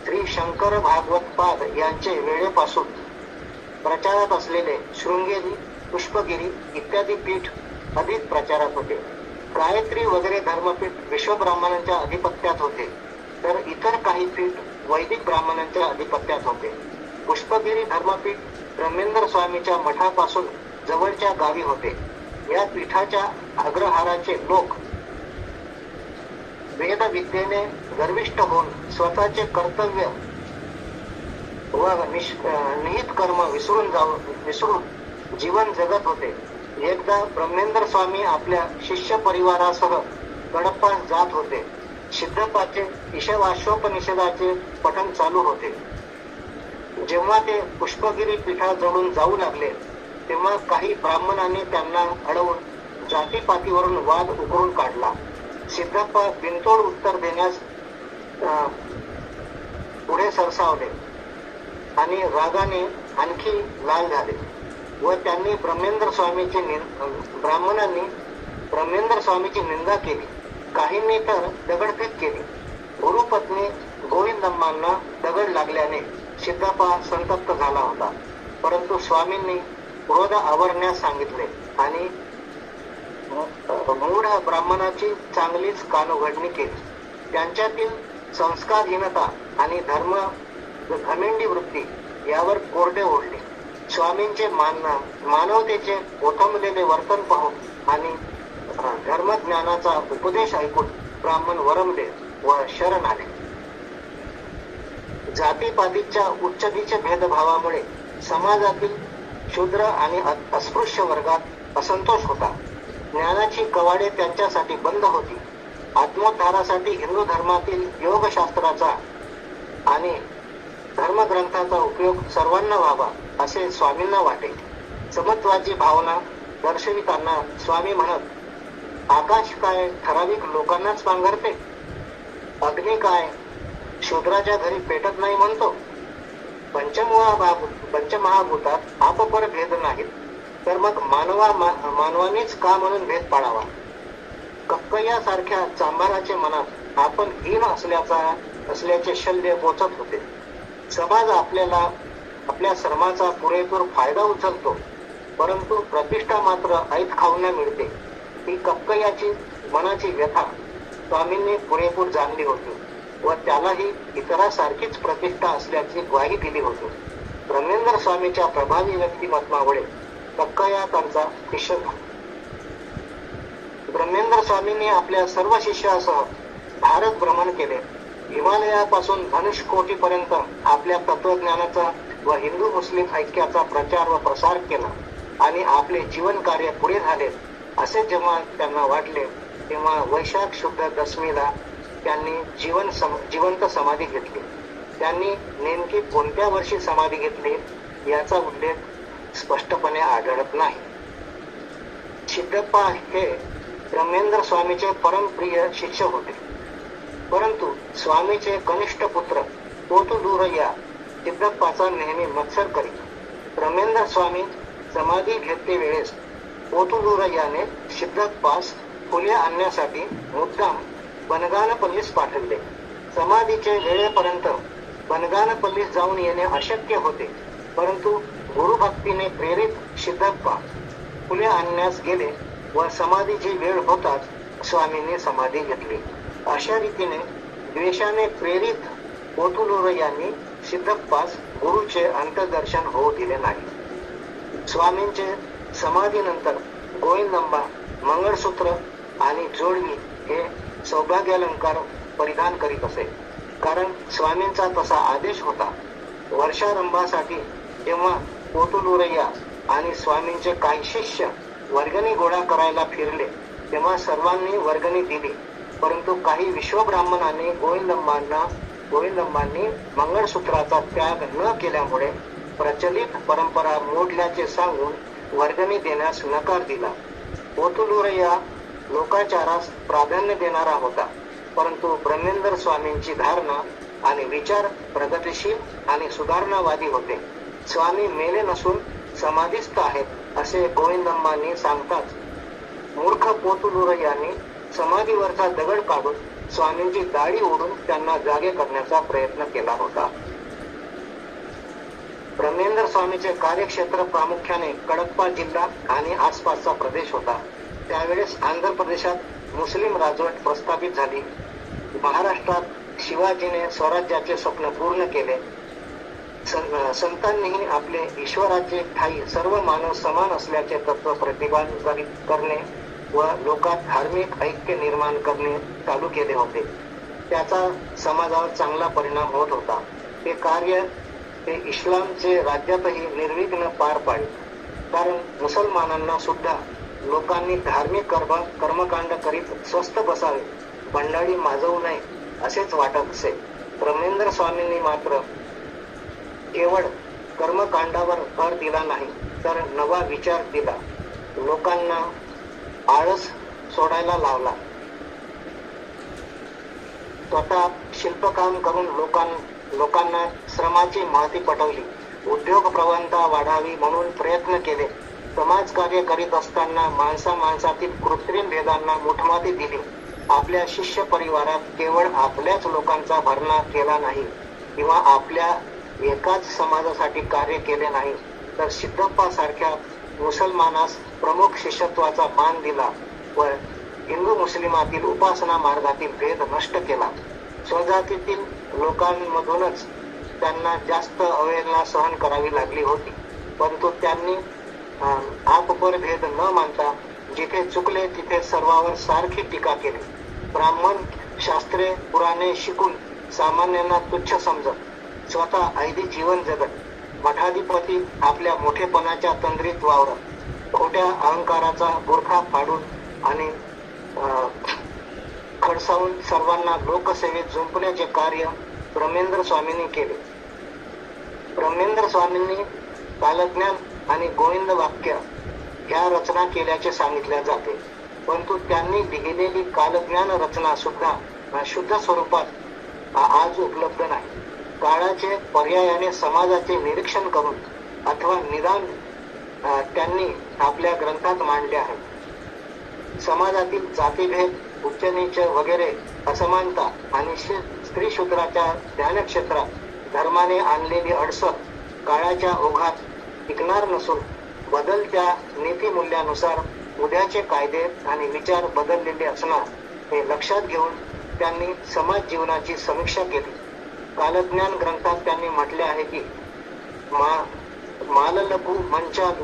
श्री शंकर भागवतपाद यांचे वेळेपासून प्रचारात असलेले शृंगेरी, पुष्पगिरी इत्यादी पीठ अधिक प्रचारात होते. गायत्री वगैरे धर्मपीठ विश्वब्राह्मणांच्या अधिपत्यात होते, तर इतर काही पीठ वैदिक ब्राह्मणांच्या अधिपत्यात होते. पुष्पगिरी धर्मपीठ ब्रह्मेंद्र स्वामीच्या मठापासून जवळच्या गावी होते. या पीठाच्या अग्रहाराचे लोक वेदविद्येने गर्विष्ठ होऊन स्वतःचे कर्तव्य व निहित कर्म विसरून जीवन जगत होते. एकदा ब्रह्मेंद्र स्वामी आपल्या शिष्य परिवारासह कडप्पास जात होते. सिद्धप्पाचे ईशावास्योपनिषदाचे पठण चालू होते. जेव्हा ते पुष्पगिरी पीठाजवळून जाऊ लागले तेव्हा काही ब्राह्मणांनी त्यांना अडवून जातीपातीवरून वाद उकरून काढला. सिद्धप्पा बिनतोड उत्तर देण्यास पुढे सरसावले आणि रागाने आणखी लाल झाले व त्यांनी ब्राह्मणांनी ब्रह्मेंद्र स्वामीची निंदा केली. काहींनी तर दगडफेक केली. गुरुपत्नी गोविंदम्मांना दगड लागल्याने सिद्धप्पा संतप्त झाला होता, परंतु स्वामींनी क्रोध आवरण्यास सांगितले आणि मूढ ब्राह्मणाची चांगलीच कानउघडणी केली. त्यांच्यातील संस्कारहीनता आणि घमेंडी वृत्ती यावर कोरडे ओढले. स्वामींचे मानवतेचे ओथंबलेले वर्तन पाहून आणि धर्मज्ञानाचा उपदेश ऐकून ब्राह्मण वरमले व शरण आले. जातीपातीच्या उच्चनीच भेदभावामुळे समाजातील शूद्र आणि अस्पृश्य वर्गात असंतोष होता. ज्ञानाची कवाडे त्यांच्यासाठी बंद होती. आत्मोद्धारासाठी हिंदू धर्मातील योगशास्त्राचा आणि धर्मग्रंथाचा उपयोग सर्वांना व्हावा असे स्वामींना वाटे. समत्वाची भावना दर्शविताना स्वामी म्हणत, आकाश काय ठराविक लोकांनाच पांघरते, अग्नी काय शूद्राच्या घरी पेटत नाही म्हणतो. पंचमहाभूतात आपपर भेद नाहीत, तर मग मानवानेच का म्हणून भेद पाडावा. कक्कयासारख्या चांभाराचे मनात आपण हीन असल्याचे शल्य पोचत होते. समाज आपल्या श्रमाचा पुरेपूर फायदा उचलतो, परंतु प्रतिष्ठा मात्र ऐत खाऊन मिळते. ही कक्कयाची मनाची व्यथा स्वामींनी पुरेपूर जाणली होती व त्यालाही इतरांसारखीच प्रतिष्ठा असल्याची ग्वाही दिली होती. ब्रह्मेंद्र स्वामीच्या प्रभावी व्यक्तिमत्वामुळे कक्कया त्यांचा शिष्य झाला. ब्रह्मेंद्र स्वामींनी आपल्या सर्व शिष्यासह भारत भ्रमण केले. हिमालयापासून धनुष्कोटीपर्यंत आपल्या तत्वज्ञानाचा व हिंदू मुस्लिम ऐक्याचा प्रचार व प्रसार केला आणि आपले जीवन कार्य पुढे झाले असे जेव्हा त्यांना वाटले, तेव्हा वैशाख शुद्ध दशमीला त्यांनी जिवंत समाधी घेतली. त्यांनी नेमकी कोणत्या वर्षी समाधी घेतली याचा उल्लेख स्पष्टपणे आढळत नाही. सिद्धप्पा हे ब्रह्मेंद्र स्वामीचे परमप्रिय शिष्य होते, परंतु स्वामीचे कनिष्ठ पुत्र पोतुलूरय्या सिद्धप्पाचा नेहमी मत्सर करीत. ब्रह्मेंद्र स्वामी समाधी घेतले वेळेस पोतुलूरय्याने सिद्धप्पास फुले आणण्यासाठी मुद्दाम बनगानपल्लीस पाठवले. समाधीचे वेळेपर्यंत बनगानपल्लीस जाऊन येणे अशक्य होते, परंतु गुरुभक्तीने प्रेरित सिद्धप्पा फुले आणण्यास गेले व समाधीची वेळ होताच स्वामींनी समाधी घेतली. अशा रीतीने द्वेषाने प्रेरित पोतुलूरय्यांनी सिद्धप्पास गुरुचे अंतर्दर्शन होऊ दिले नाही. स्वामींचे समाधीनंतर गोविंदंबा मंगळसूत्र आणि जोडवी हे सौभाग्यालंकार परिधान करीत असे, कारण स्वामींचा तसा आदेश होता. वर्षारंभासाठी जेव्हा पोतुलूरय्या आणि स्वामींचे काही शिष्य वर्गणी गोळा करायला फिरले, तेव्हा सर्वांनी वर्गणी दिली, परंतु काही विश्वब्राह्मणांनी गोविंदंबांनी मंगळसूत्राचा त्याग न केल्यामुळे प्रचलित परंपरा मोडल्याचे सांगून वर्गणी देण्यास नकार दिला. पोतुलूरय्या लोकाचारास प्राधान्य देणारा होता, परंतु ब्रह्मेंद्र स्वामींची धारणा आणि विचार प्रगतिशील आणि सुधारणावादी होते. स्वामी मेले नसून समाधीस्थ आहेत असे गोविंदंबांनी सांगताच मूर्ख पोतुलूरय्यांनी समाधीवरचा दगड काढून स्वामींची दाढी ओढून त्यांना जागे करण्याचा प्रयत्न केला होता. ब्रह्मेंद्र स्वामीचे कार्यक्षेत्र प्रामुख्याने कडप्पा जिल्हा आणि आसपासचा प्रदेश होता. त्यावेळेस आंध्र प्रदेशात मुस्लिम राजवट प्रस्थापित झाली. महाराष्ट्रात शिवाजीने स्वराज्याचे स्वप्न पूर्ण केले. संतांनीही आपले ईश्वराचे ठाई सर्व मानव समान असल्याचे तत्व प्रतिपादित करणे व लोकात धार्मिक ऐक्य निर्माण करणे चालू केले होते. त्याचा समाजावर चांगला परिणाम होत होता. हे कार्य ते इस्लामचे राज्यातही निर्विघ्न पार पाडले, कारण मुसलमानांना सुद्धा लोकांनी धार्मिक कर्मकांड करीत स्वस्थ बसावे, बंडाळी माजवू नये असेच वाटत असे. ब्रह्मेंद्र स्वामींनी मात्र केवळ कर्मकांडावर भर दिला नाही, तर नवा विचार दिला. लोकांना आळस सोडायला लावला. स्वतः शिल्पकाम करून लोकांना श्रमाची महती पटवली. उद्योग प्रवणता वाढावी म्हणून प्रयत्न केले. समाजकार्य करीत असताना माणसातील कृत्रिम भेदांना मुठमाती दिली. आपल्या शिष्य परिवारात केवळ आपल्याच लोकांचा भरणा केला नाही किंवा आपल्या एकाच समाजासाठी कार्य केले नाही, तर सिद्धप्पा सारख्या मुसलमानास प्रमुख शिष्यत्वाचा मान दिला व हिंदू मुस्लिमातील उपासना मार्गातील भेद नष्ट केला. स्वजातीतील लोकांमधूनच त्यांना जास्त अवहेलना सहन करावी लागली होती, परंतु त्यांनी आपपर भेद न मानता जिथे चुकले तिथे सर्वांवर सारखी टीका केली. ब्राह्मण शास्त्रे पुराणे शिकून सामान्यांना तुच्छ समजत स्वतः ऐदी जीवन जगत मठाधिपती आपल्या मोठेपणाच्या तंद्रीत वावरत खोट्या अहंकाराचा बुरखा फाडून आणि खडसावून सर्वांना लोकसेवेत जुंपण्याचे कार्य ब्रह्मेंद्र स्वामींनी केले. ब्रह्मेंद्र स्वामींनी कालज्ञान आणि गोविंद वाक्य ह्या रचना केल्याचे सांगितले जाते, परंतु त्यांनी लिहिलेली कालज्ञान रचना सुद्धा शुद्ध स्वरूपात आज उपलब्ध नाही. काळाचे पर्यायाने समाजाचे निरीक्षण करून अथवा निदान त्यांनी आपल्या ग्रंथात मांडले आहे. समाजातील जातीभेद, उच्च-नीच वगैरे असमानता आणि स्त्री शूद्राच्या ध्यानक्षेत्रात धर्माने आणलेली अडसर काळाच्या ओघात टिकणार नसून बदलत्या नीतिमूल्यानुसार उद्याचे कायदे आणि विचार बदललेले असणार हे लक्षात घेऊन त्यांनी समाज जीवनाची समीक्षा केली. कालज्ञान ग्रंथात त्यांनी म्हटले आहे की माललकू मंचालू,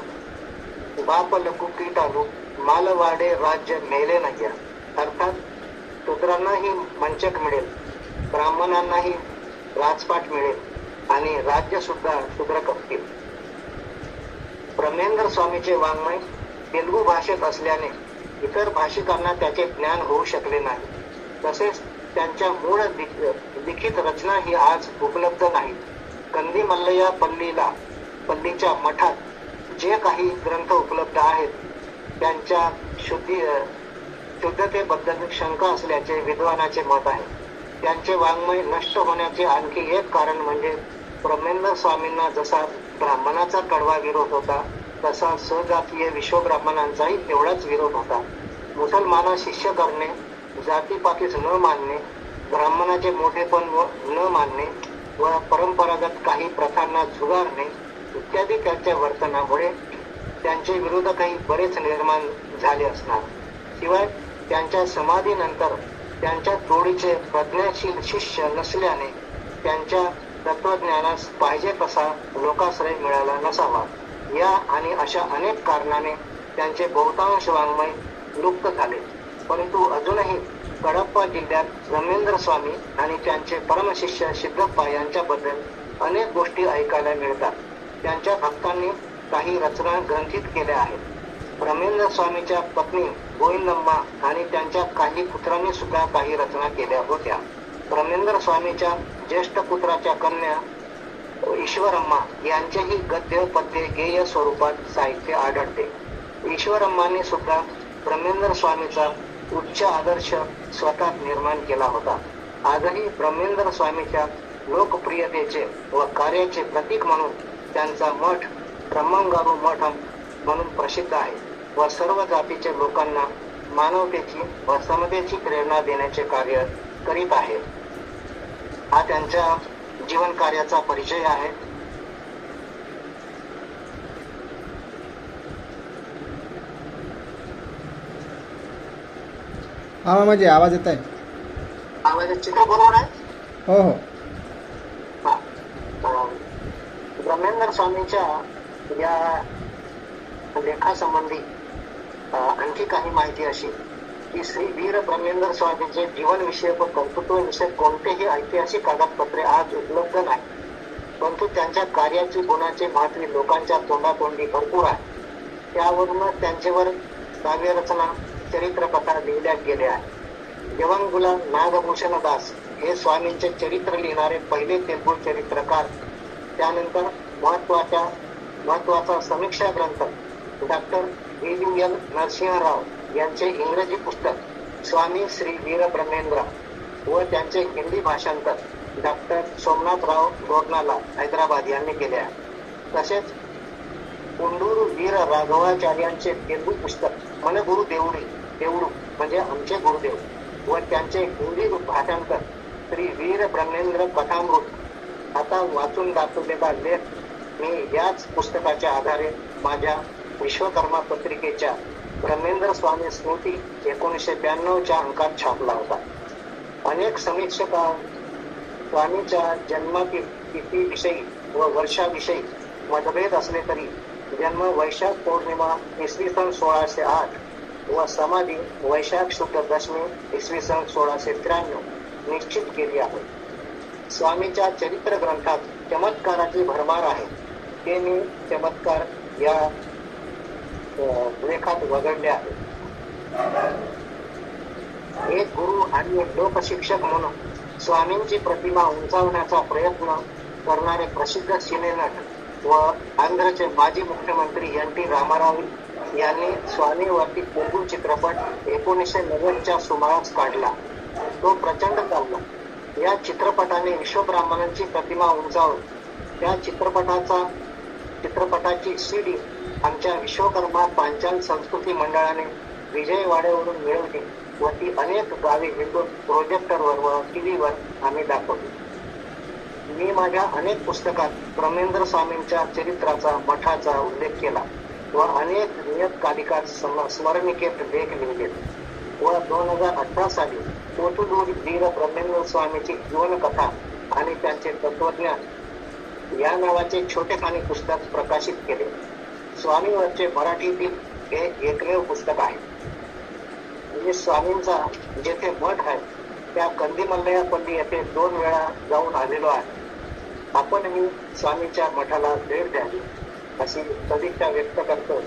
बापलकू कीटालू, मालवाडे राज्य मेले नाही. अर्थात शूद्रांनाही मंचक मिळेल, ब्राह्मणांनाही राजपाट मिळेल आणि राज्य सुद्धा शूद्र करतील. ब्रह्मेंद्र स्वामीचे वाङ्मय तेलुगू भाषेत असल्याने इतर भाषिकांना त्याचे ज्ञान होऊ शकले नाही. तसेच त्यांच्या मूळ लिखित रचना ही आज उपलब्ध नाही. कंदी मल्लया पल्लीच्या मठात जे काही ग्रंथ उपलब्ध आहेत त्यांच्या शुद्धतेबद्दल शंका असल्याचे विद्वानाचे मत आहे. त्यांचे वाङ्मय नष्ट होण्याचे आणखी एक कारण म्हणजे ब्रह्मेंद्र स्वामींना जसा ब्राह्मणाचा कडवा विरोध होता तसा सजातीय विश्वब्राह्मणांचाही तेवढाच विरोध होता. मुसलमाना शिष्य करणे, जातीपातीच न मानणे, ब्राह्मणाचे मोठेपण न मानणे व परंपरागत काही प्रथांना झुगारणे इत्यादी त्यांच्या वर्तनामुळे त्यांचे विरोधकही बरेच निर्माण झाले असणार. शिवाय त्यांच्या समाधीनंतर त्यांच्या जोडीचे प्रज्ञाशील शिष्य नसल्याने त्यांच्या तत्वज्ञानास पाहिजे तसा लोकाश्रय मिळाला नसावा. या आणि अशा अनेक कारणाने त्यांचे बहुतांश वाङ्मय लुप्त झाले. परंतु अजूनही कडप्पा जिल्ह्यात ब्रह्मेंद्र स्वामी आणि त्यांचे परमशिष्य सिद्धप्पा यांच्याबद्दल अनेक गोष्टी ऐकायला मिळतात. त्यांच्या भक्तांनी काही रचना ग्रंथित केल्या आहेत. ब्रह्मेंद्र स्वामीच्या पत्नी गोविंदम्मा आणि त्यांच्या काही पुत्रांनी सुद्धा काही रचना केल्या होत्या. ब्रह्मेंद्र स्वामीच्या ज्येष्ठ पुत्राच्या कन्या ईश्वरम्मा यांचेही गद्य पद्य गेय स्वरूपात साहित्य आढळते. ईश्वरम्मांनी सुद्धा ब्रह्मेंद्र स्वामीचा उच्च आदर्श स्वतः निर्माण केला होता. आजही ब्रह्मेंद्र स्वामीच्या लोकप्रियतेचे व कार्याचे प्रतीक म्हणून त्यांचा मठ ब्रह्मंगारू मठ म्हणून प्रसिद्ध आहे व सर्व जातीच्या लोकांना मानवतेची व समतेची प्रेरणा देण्याचे कार्य करीत आहे. हा त्यांच्या जीवन कार्याचा परिचय आहे. हा मामाजी, आवाज येत आहे? आवाज चित्र बरोबर आहे? हो हो. ब्रह्मेंद्र स्वामीच्या या लेखासंबंधी आणखी काही माहिती अशी की श्री वीर ब्रह्मेंद्र स्वामींचे जीवनविषयक व कर्तृत्वविषयक कोणतेही ऐतिहासिक कागदपत्रे आज उपलब्ध नाही, परंतु त्यांच्या कार्याची गुणाचे महत्त्व लोकांच्या तोंडातोंडी भरपूर आहे. त्यावरूनच त्यांच्यावर काव्यरचना, चरित्रकथा लिहिल्या गेल्या आहेत. देवांगुला नागभूषण दास हे स्वामींचे चरित्र लिहिणारे पहिले तेलुगू चरित्रकार. त्यानंतर महत्वाचा समीक्षा ग्रंथ डॉक्टर VVL नरसिंहराव यांचे इंग्रजी पुस्तक स्वामी श्री वीर ब्रह्मेंद्र व त्यांचे हिंदी भाषांतर डॉक्टर सोमनाथराव गोरनाला हैदराबाद यांनी केले आहे. तसेच कुंडूरू वीर राघवाचार्यांचे तेलुगू पुस्तक मनगुरु देवडू म्हणजे आमचे गुरुदेव व त्यांचे हिंदी भाषांतर श्री वीर ब्रह्मेंद्र कथामृत आता वाचून दाखवलेला लेख मी याच पुस्तकाच्या आधारे माझ्या विश्वकर्मा पत्रिकेच्या ब्रह्मेंद्र स्वामी स्मृती 1992च्या अंकात छापला होता. अनेक समीक्षक स्वामीच्या जन्मातील तिथीविषयी व वर्षाविषयी मतभेद असले तरी जन्म वैशाख पौर्णिमा इसवी सन 1608 व समाधी वैशाख शुद्ध दशमी इसवी सन 1693 निश्चित केली आहे. स्वामीच्या चरित्र ग्रंथात चमत्काराची भरमार आहे. ते मी चमत्कार या लेखात वगळले आहे. एक गुरु आणि एक लोकशिक्षक म्हणून स्वामींची प्रतिमा उंचावण्याचा प्रयत्न करणारे प्रसिद्ध सिनेनट व आंध्रचे माजी मुख्यमंत्री NT रामाराव यांनी स्वामीवरती कोकू चित्रपट 1990च्या सुमारास काढला. तो प्रचंड चालला. या चित्रपटाने विश्वब्राह्मणांची प्रतिमा उंचावली. त्या चित्रपटाची CD आमच्या विश्वकर्मा पांचाल संस्कृती मंडळाने विजयवाड्यावरून मिळवली व ती अनेक गावी विकून प्रोजेक्टरवर व TV वर आम्ही दाखवली. मी माझ्या अनेक पुस्तकात ब्रह्मेंद्र स्वामींच्या चरित्राचा मठाचा उल्लेख केला व अनेक नियतकालिकात स्मरणिकेत लेख लिहिले व 2018 साली कोथुडूर वीर ब्रह्मेंद्र स्वामीची जीवनकथा आणि त्यांचे तत्वज्ञान या नावाचे छोटेखानी पुस्तक प्रकाशित केले. स्वामीवरचे मराठीतील हे एकमेव पुस्तक आहे. म्हणजे स्वामींचा जेथे मठ आहे त्या कंदीमल्लयापल्ली येथे 2 वेळा जाऊन आलेलो आहे. आपण मी स्वामीच्या मठाला भेट द्यावी अशी सदिच्छा व्यक्त करतो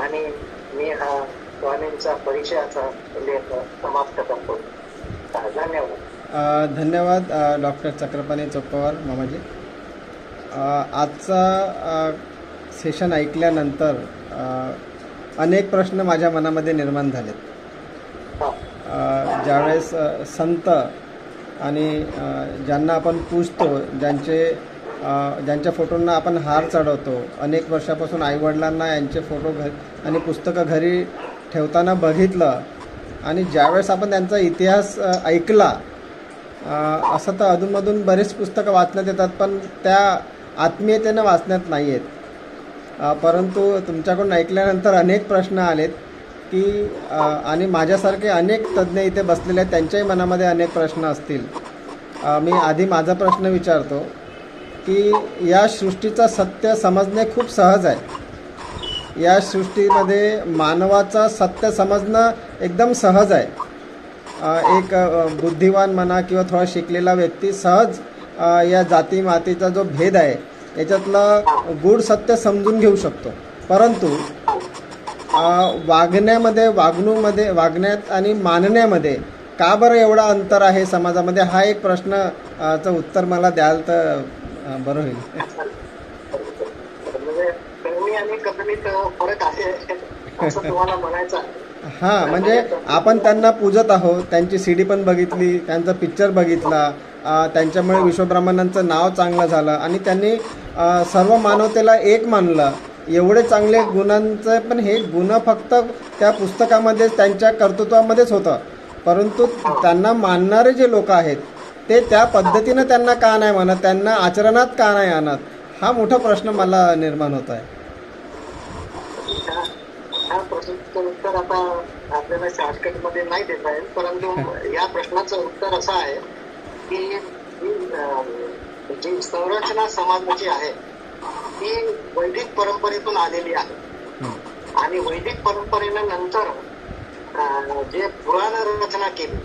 आणि मी हा स्वामींचा परिचयाचा लेख समाप्त करतो. धन्यवाद. धन्यवाद डॉक्टर चक्रपाणी चोप्पावर मामाजी. आजचा सेशन ऐकल्यानंतर अनेक प्रश्न माझ्या मनामध्ये निर्माण झालेत. ज्यावेळेस संत आणि ज्यांना आपण पूजतो, ज्यांच्या फोटोंना आपण हार चढवतो, अनेक वर्षापासून आईवडिलांना यांचे फोटो आणि पुस्तकं घरी ठेवताना बघितलं आणि ज्यावेळेस आपण त्यांचा इतिहास ऐकला, असं तर अधूनमधून बरीच पुस्तकं वाचण्यात येतात पण त्या आत्मीयतेनं वाचण्यात नाही आहेत. परंतु तुमच्याकडून ऐकल्यानंतर अनेक प्रश्न आलेत की आणि माझ्यासारखे अनेक तज्ज्ञ इथे बसलेले आहेत, त्यांच्याही मनामध्ये अनेक प्रश्न असतील. मी आधी माझा प्रश्न विचारतो की या सृष्टीचं सत्य समजणे खूप सहज आहे. या सृष्टीमध्ये मानवाचं सत्य समजणं एकदम सहज आहे. एक बुद्धिवान म्हणा किंवा थोडा शिकलेला व्यक्ती सहज या जाती मातीचा जो भेद आहे याच्यातलं गूढ सत्य समजून घेऊ शकतो. परंतु वागण्यात आणि मानण्यामध्ये का बरं एवढा अंतर आहे समाजामध्ये, हा एक प्रश्नाचं उत्तर मला द्याल तर बरं होईल. म्हणजे कमी आणि कथनीत फरक आहे असं तुम्हाला म्हणायचं आहे. हां, म्हणजे आपण त्यांना पूजत आहोत, त्यांची CD पण बघितली, त्यांचा पिक्चर बघितला, त्यांच्यामुळे विश्वब्राह्मणांचं नाव चांगलं झालं आणि त्यांनी सर्व मानवतेला एक मानलं. एवढे चांगले गुणांचं पण हे गुण फक्त त्या पुस्तकामध्येच त्यांच्या कर्तृत्वामध्येच होतं. परंतु त्यांना मानणारे जे लोक आहेत ते त्या पद्धतीनं त्यांना का नाही म्हणत, त्यांना आचरणात का नाही आणत, हा मोठा प्रश्न मला निर्माण होत आहे. हा प्रश्नाचं उत्तर आता आपल्याला शॉर्टकटमध्ये नाही देता येईल, परंतु या प्रश्नाचं उत्तर असं आहे की जी संरचना समाजाची आहे ती वैदिक परंपरेतून आलेली आहे आणि वैदिक परंपरेनं नंतर जे पुराण रचना केली,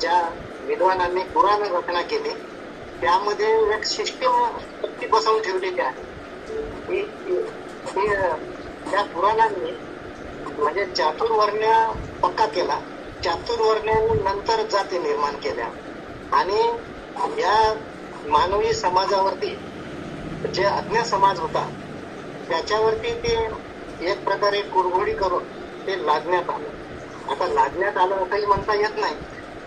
ज्या विद्वानांनी पुराण रचना केली त्यामध्ये एक सिस्टीम बसवून ठेवलेली आहे. त्या पुराणांनी म्हणजे चातुर्वर्ण्य पक्का केला, चातुर्वर्ण्याने नंतर जाती निर्माण केल्या आणि या मानवी समाजावरती जे अज्ञ समाज होता त्याच्यावरती ते एक प्रकारे कुरघोडी करून ते लादण्यात आलं. आता लादण्यात आलं असंही म्हणता येत नाही,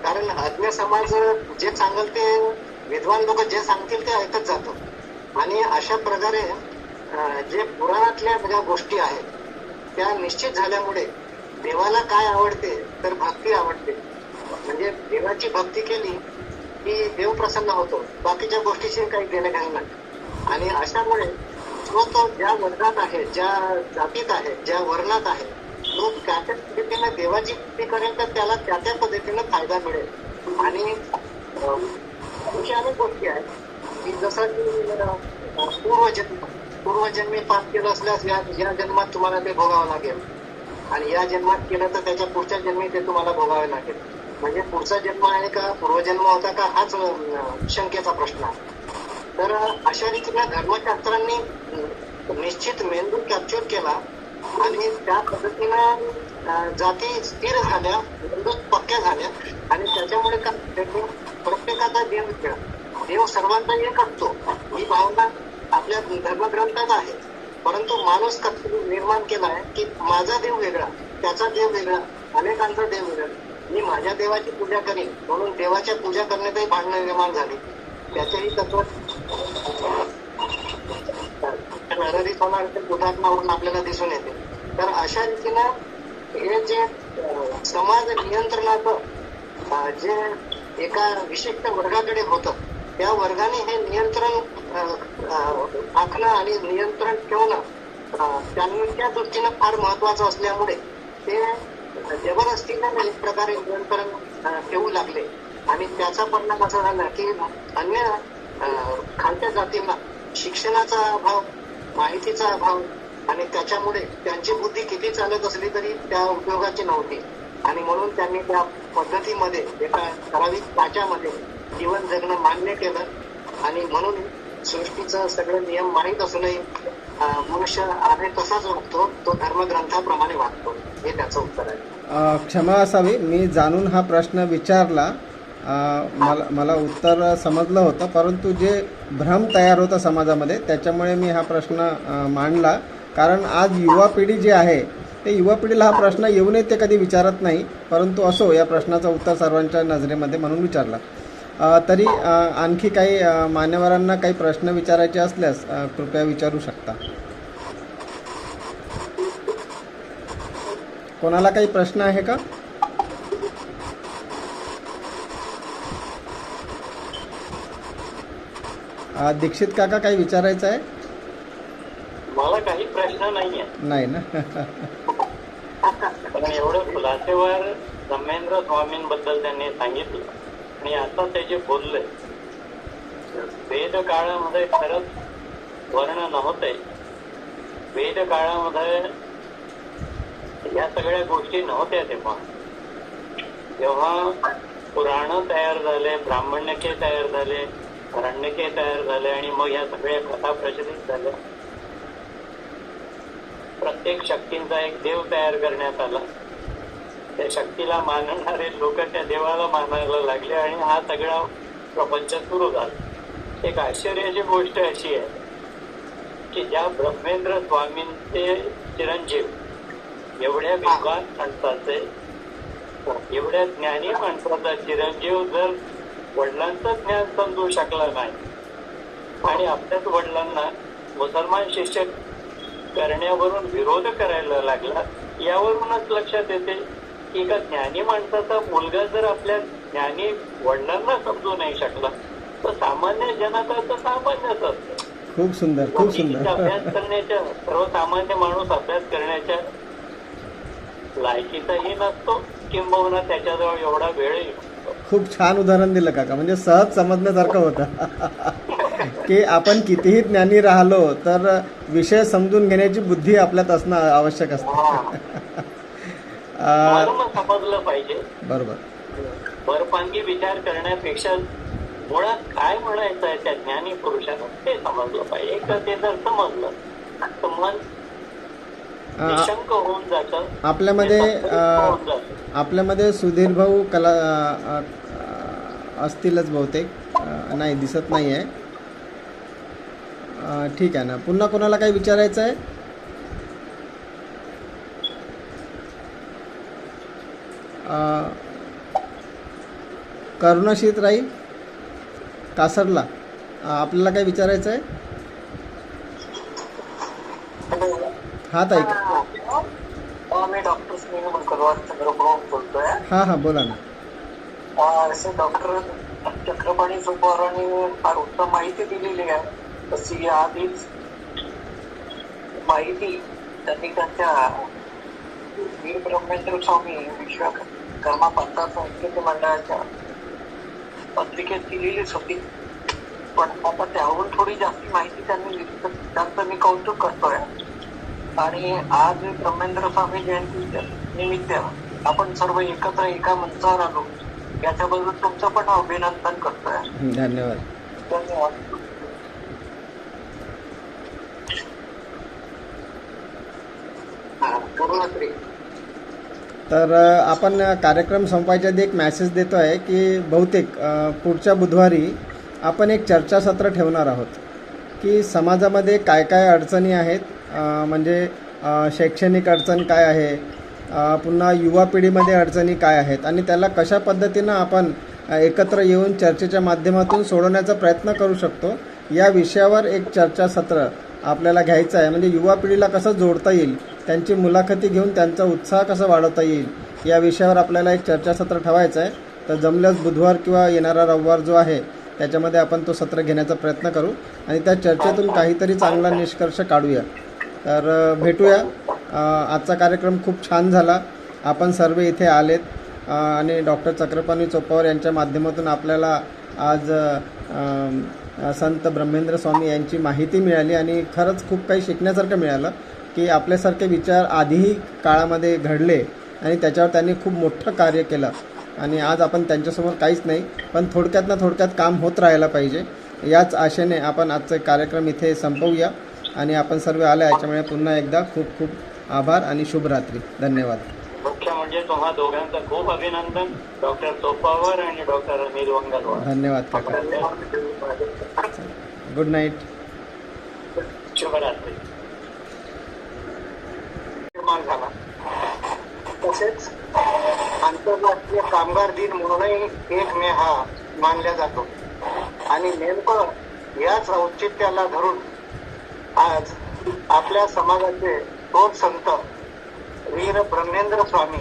कारण अज्ञ समाज जे सांगेल ते विद्वान लोक जे सांगतील ते ऐकत जातो आणि अशा प्रकारे जे पुराणातल्या ज्या गोष्टी आहेत त्या निश्चित झाल्यामुळे देवाला काय आवडते तर भक्ती आवडते. म्हणजे देवाची भक्ती केली की देव प्रसन्न होतो, बाकीच्या गोष्टीशी काही देणं घेणं नाही. आणि अशामुळे जो तो ज्या वर्गात आहे, ज्या जातीत आहे, ज्या वर्णात आहे, लोक त्या त्या पद्धतीने देवाची भक्ती करेल तर त्याला त्या त्या पद्धतीनं फायदा मिळेल. आणि अशा अनेक गोष्टी आहेत की जसं की पूर्वजन्मी पाप केलं असल्यास या जन्मात तुम्हाला ते भोगावं लागेल आणि या जन्मात केलं तर त्याच्या पुढच्या जन्मी ते तुम्हाला भोगावे लागेल. म्हणजे पुढचा जन्म आहे का पूर्वजन्म होता का हाच शंकेचा प्रश्न आहे. तर अशा रीतीने धर्मशास्त्रांनी निश्चित मेंदू कॅप्चर केला आणि त्या पद्धतीनं जाती स्थिर झाल्या, मेंदू पक्क्या झाल्या आणि त्याच्यामुळे काय झालं, प्रत्येकाचा देव वेगळा, देव सर्वांचा एक असतो ही भावना आपल्या धर्मग्रंथात आहे. परंतु माणूस कसं निर्माण केला आहे की माझा देव वेगळा, त्याचा देव वेगळा, अनेकांचा देव वेगळा, मी माझ्या देवाची पूजा करीन म्हणून देवाच्या पूजा करण्यातही भांडणं निर्माण झाली. त्याचेही तत्व नरहरी सोनारच्या उदाहरणावरून आपल्याला दिसून येते. तर अशा रीतीनं हे जे समाज नियंत्रणाचं जे एका विशिष्ट वर्गाकडे होतं त्या वर्गाने हे नियंत्रण आखणं आणि नियंत्रण ठेवणं त्यांच्या दृष्टीनं फार महत्वाचं असल्यामुळे ते जबरदस्तीने एक प्रकारे नियंत्रण ठेवू लागले आणि त्याचा परिणाम असा झाला की अन्य खालच्या जातींना शिक्षणाचा अभाव, माहितीचा अभाव आणि त्याच्यामुळे त्यांची बुद्धी किती चालत असली तरी त्या उपयोगाची नव्हती आणि म्हणून त्यांनी त्या पद्धतीमध्ये एका ठराविक पाच्यामध्ये जीवन जगणं मान्य केलं आणि म्हणून सृष्टीचं सगळे नियम माहीत असूनही मनुष्य आहे तसाच वागतो, तो धर्मग्रंथाप्रमाणे वागतो. हे त्याचं उत्तर आहे. क्षमा असावी, मी जाणून हा प्रश्न विचारला. मला उत्तर समजलं होतं, परंतु जे भ्रम तयार होता समाजामध्ये त्याच्यामुळे मी हा प्रश्न मांडला. कारण आज युवा पिढी जी आहे ते युवा पिढीला हा प्रश्न येऊ नये ते कधी विचारत नाही, परंतु असो या प्रश्नाचं उत्तर सर्वांच्या नजरेमध्ये म्हणून विचारला. तरी आणखी काही मान्यवरांना काही प्रश्न विचारायचे असल्यास कृपया विचारू शकता. कोणाला काही प्रश्न आहे का? दीक्षित काका काही विचारायचं आहे? मला काही प्रश्न नाहीये. नाही ना. पण एवढं खुलासेवर धर्मेंद्र स्वामींबद्दल त्यांनी सांगितलं आणि आता ते जे बोलले वेद काळामध्ये खरंच वर्ण नव्हते. वेद काळामध्ये या सगळ्या गोष्टी नव्हत्या. जेव्हा पुराण तयार झाले, ब्राह्मण्यके तयार झाले, अरण्यके तयार झाले आणि मग या सगळ्या कथा प्रचलित झाल्या. प्रत्येक शक्तींचा एक देव तयार करण्यात आला. त्या शक्तीला मानणारे लोक त्या देवाला मानायला लागले आणि हा सगळा प्रपंच सुरू झाला. एक आश्चर्याची गोष्ट अशी आहे की ज्या ब्रह्मेंद्र स्वामींचे चिरंजीव एवढ्या विद्वान माणसाचे, एवढ्या ज्ञानी माणसाचा चिरंजीव जर वडिलांचं ज्ञान समजू शकला नाही आणि आपल्याच वडिलांना मुसलमान शिष्य करण्यावरून विरोध करायला लागला, यावरूनच लक्षात येते की एका ज्ञानी माणसाचा मुलगा जर आपल्या ज्ञानी वडिलांना समजू नाही शकला तर सामान्य जनता तर सामान्यच असतं. खूप सुंदर, खूप सुंदर. अभ्यास करण्याच्या, सर्वसामान्य माणूस अभ्यास करण्याच्या लायकीचाही नसतो किंबहुना त्याच्याजवळ एवढा वेळही नसतो. खूप छान उदाहरण दिलं काका, म्हणजे सहज समजण्यासारखं होतं की आपण कितीही ज्ञानी राहिलो तर विषय समजून घेण्याची बुद्धी आपल्यात असणं आवश्यक असतं. म्हणून समजलं पाहिजे. बरोबर. परपांगी विचार करण्यापेक्षा मुळात काय म्हणायचं आहे त्या ज्ञानी पुरुषाला ते समजलं पाहिजे. एकदा ते जर समजलं तर मन निशंक होऊन जातं. आपल्यामध्ये सुधीर भाऊ कला असतीलच बहुतेक, नाही दिसत नाही आहे. ठीक आहे ना. पुन्हा कोणाला काही विचारायचं आहे? करुणाशीत राई कासरला आपल्याला काही विचारायचं आहे? हा ताई. मी डॉक्टर स्नेह मुलकरवार चंद्रपूर बोलतोय. हां बोला ना. असे डॉक्टर चक्रपाणी सुब्बारांनी फार उत्तम माहिती दिलेली आहे. तशी आधीच माहिती त्यांनी त्यांच्या वीर ब्रह्मेंद्र स्वामी विश्वकर्मा पंथात संस्कृती मंडळाच्या पत्रिकेत दिलेलीच होती. पण आता त्याहून थोडी जास्त माहिती त्यांनी दिली, त्यांचं मी कौतुक करतोय. आणि आज ब्रह्मेंद्र स्वामी जयंती निमित्त आपण सर्व एकत्र एका मंचावर आलो, याच्याबद्दल तुमचं पण अभिनंदन करतोय. धन्यवाद. धन्यवाद. पूर्णश्री. तर आपण कार्यक्रम संपायच्या आधी एक मॅसेज देतो आहे की बहुतेक पुढच्या बुधवारी आपण एक चर्चासत्र ठेवणार आहोत की समाजामध्ये काय काय अडचणी आहेत, म्हणजे शैक्षणिक अडचण काय आहे, पुन्हा युवा पिढीमध्ये अडचणी काय आहेत आणि त्याला कशा पद्धतीनं आपण एकत्र येऊन चर्चेच्या माध्यमातून सोडवण्याचा प्रयत्न करू शकतो या विषयावर एक चर्चासत्र आपल्याला घ्यायचं आहे. म्हणजे युवा पिढीला कसं जोडता येईल, त्यांची मुलाखती घेऊन त्यांचा उत्साह कसा वाढवता येईल या विषयावर आपल्याला एक चर्चासत्र ठेवायचं आहे. तर जमल्यास बुधवार किंवा येणारा रविवार जो आहे त्याच्यामध्ये आपण तो सत्र घेण्याचा प्रयत्न करू आणि त्या चर्चेतून काहीतरी चांगला निष्कर्ष काढूया. तर भेटूया. आजचा कार्यक्रम खूप छान झाला. आपण सर्व इथे आलेत आणि डॉक्टर चक्रपाणी चोपावर यांच्या माध्यमातून आपल्याला आज संत ब्रह्मेंद्र स्वामी यांची माहिती मिळाली आणि खरंच खूप काही शिकण्यासारखं मिळालं की आपल्यासारखे विचार आधीही काळामध्ये घडले आणि त्याच्यावर त्यांनी खूप मोठं कार्य केलं आणि आज आपण त्यांच्यासमोर काहीच नाही, पण थोडक्यात काम होत राहायला पाहिजे. याच आशेने आपण आजचा कार्यक्रम इथे संपवूया आणि आपण सर्व आले याच्यामुळे पुन्हा एकदा खूप खूप आभार आणि शुभरात्री. धन्यवाद. मुख्य म्हणजे तुम्हा दोघांचं खूप अभिनंदन, डॉक्टर चोपावर आणि डॉक्टर अनिल वंगलवार. धन्यवाद काका. Good night. शुभरात्री. निर्माण झाला. तसेच आंतरराष्ट्रीय कामगार दिन म्हणूनही 1 मे हा मानला जातो आणि नेमकं याच औचित्याला धरून आज आपल्या समाजाचे थोर संत वीर ब्रह्मेंद्र स्वामी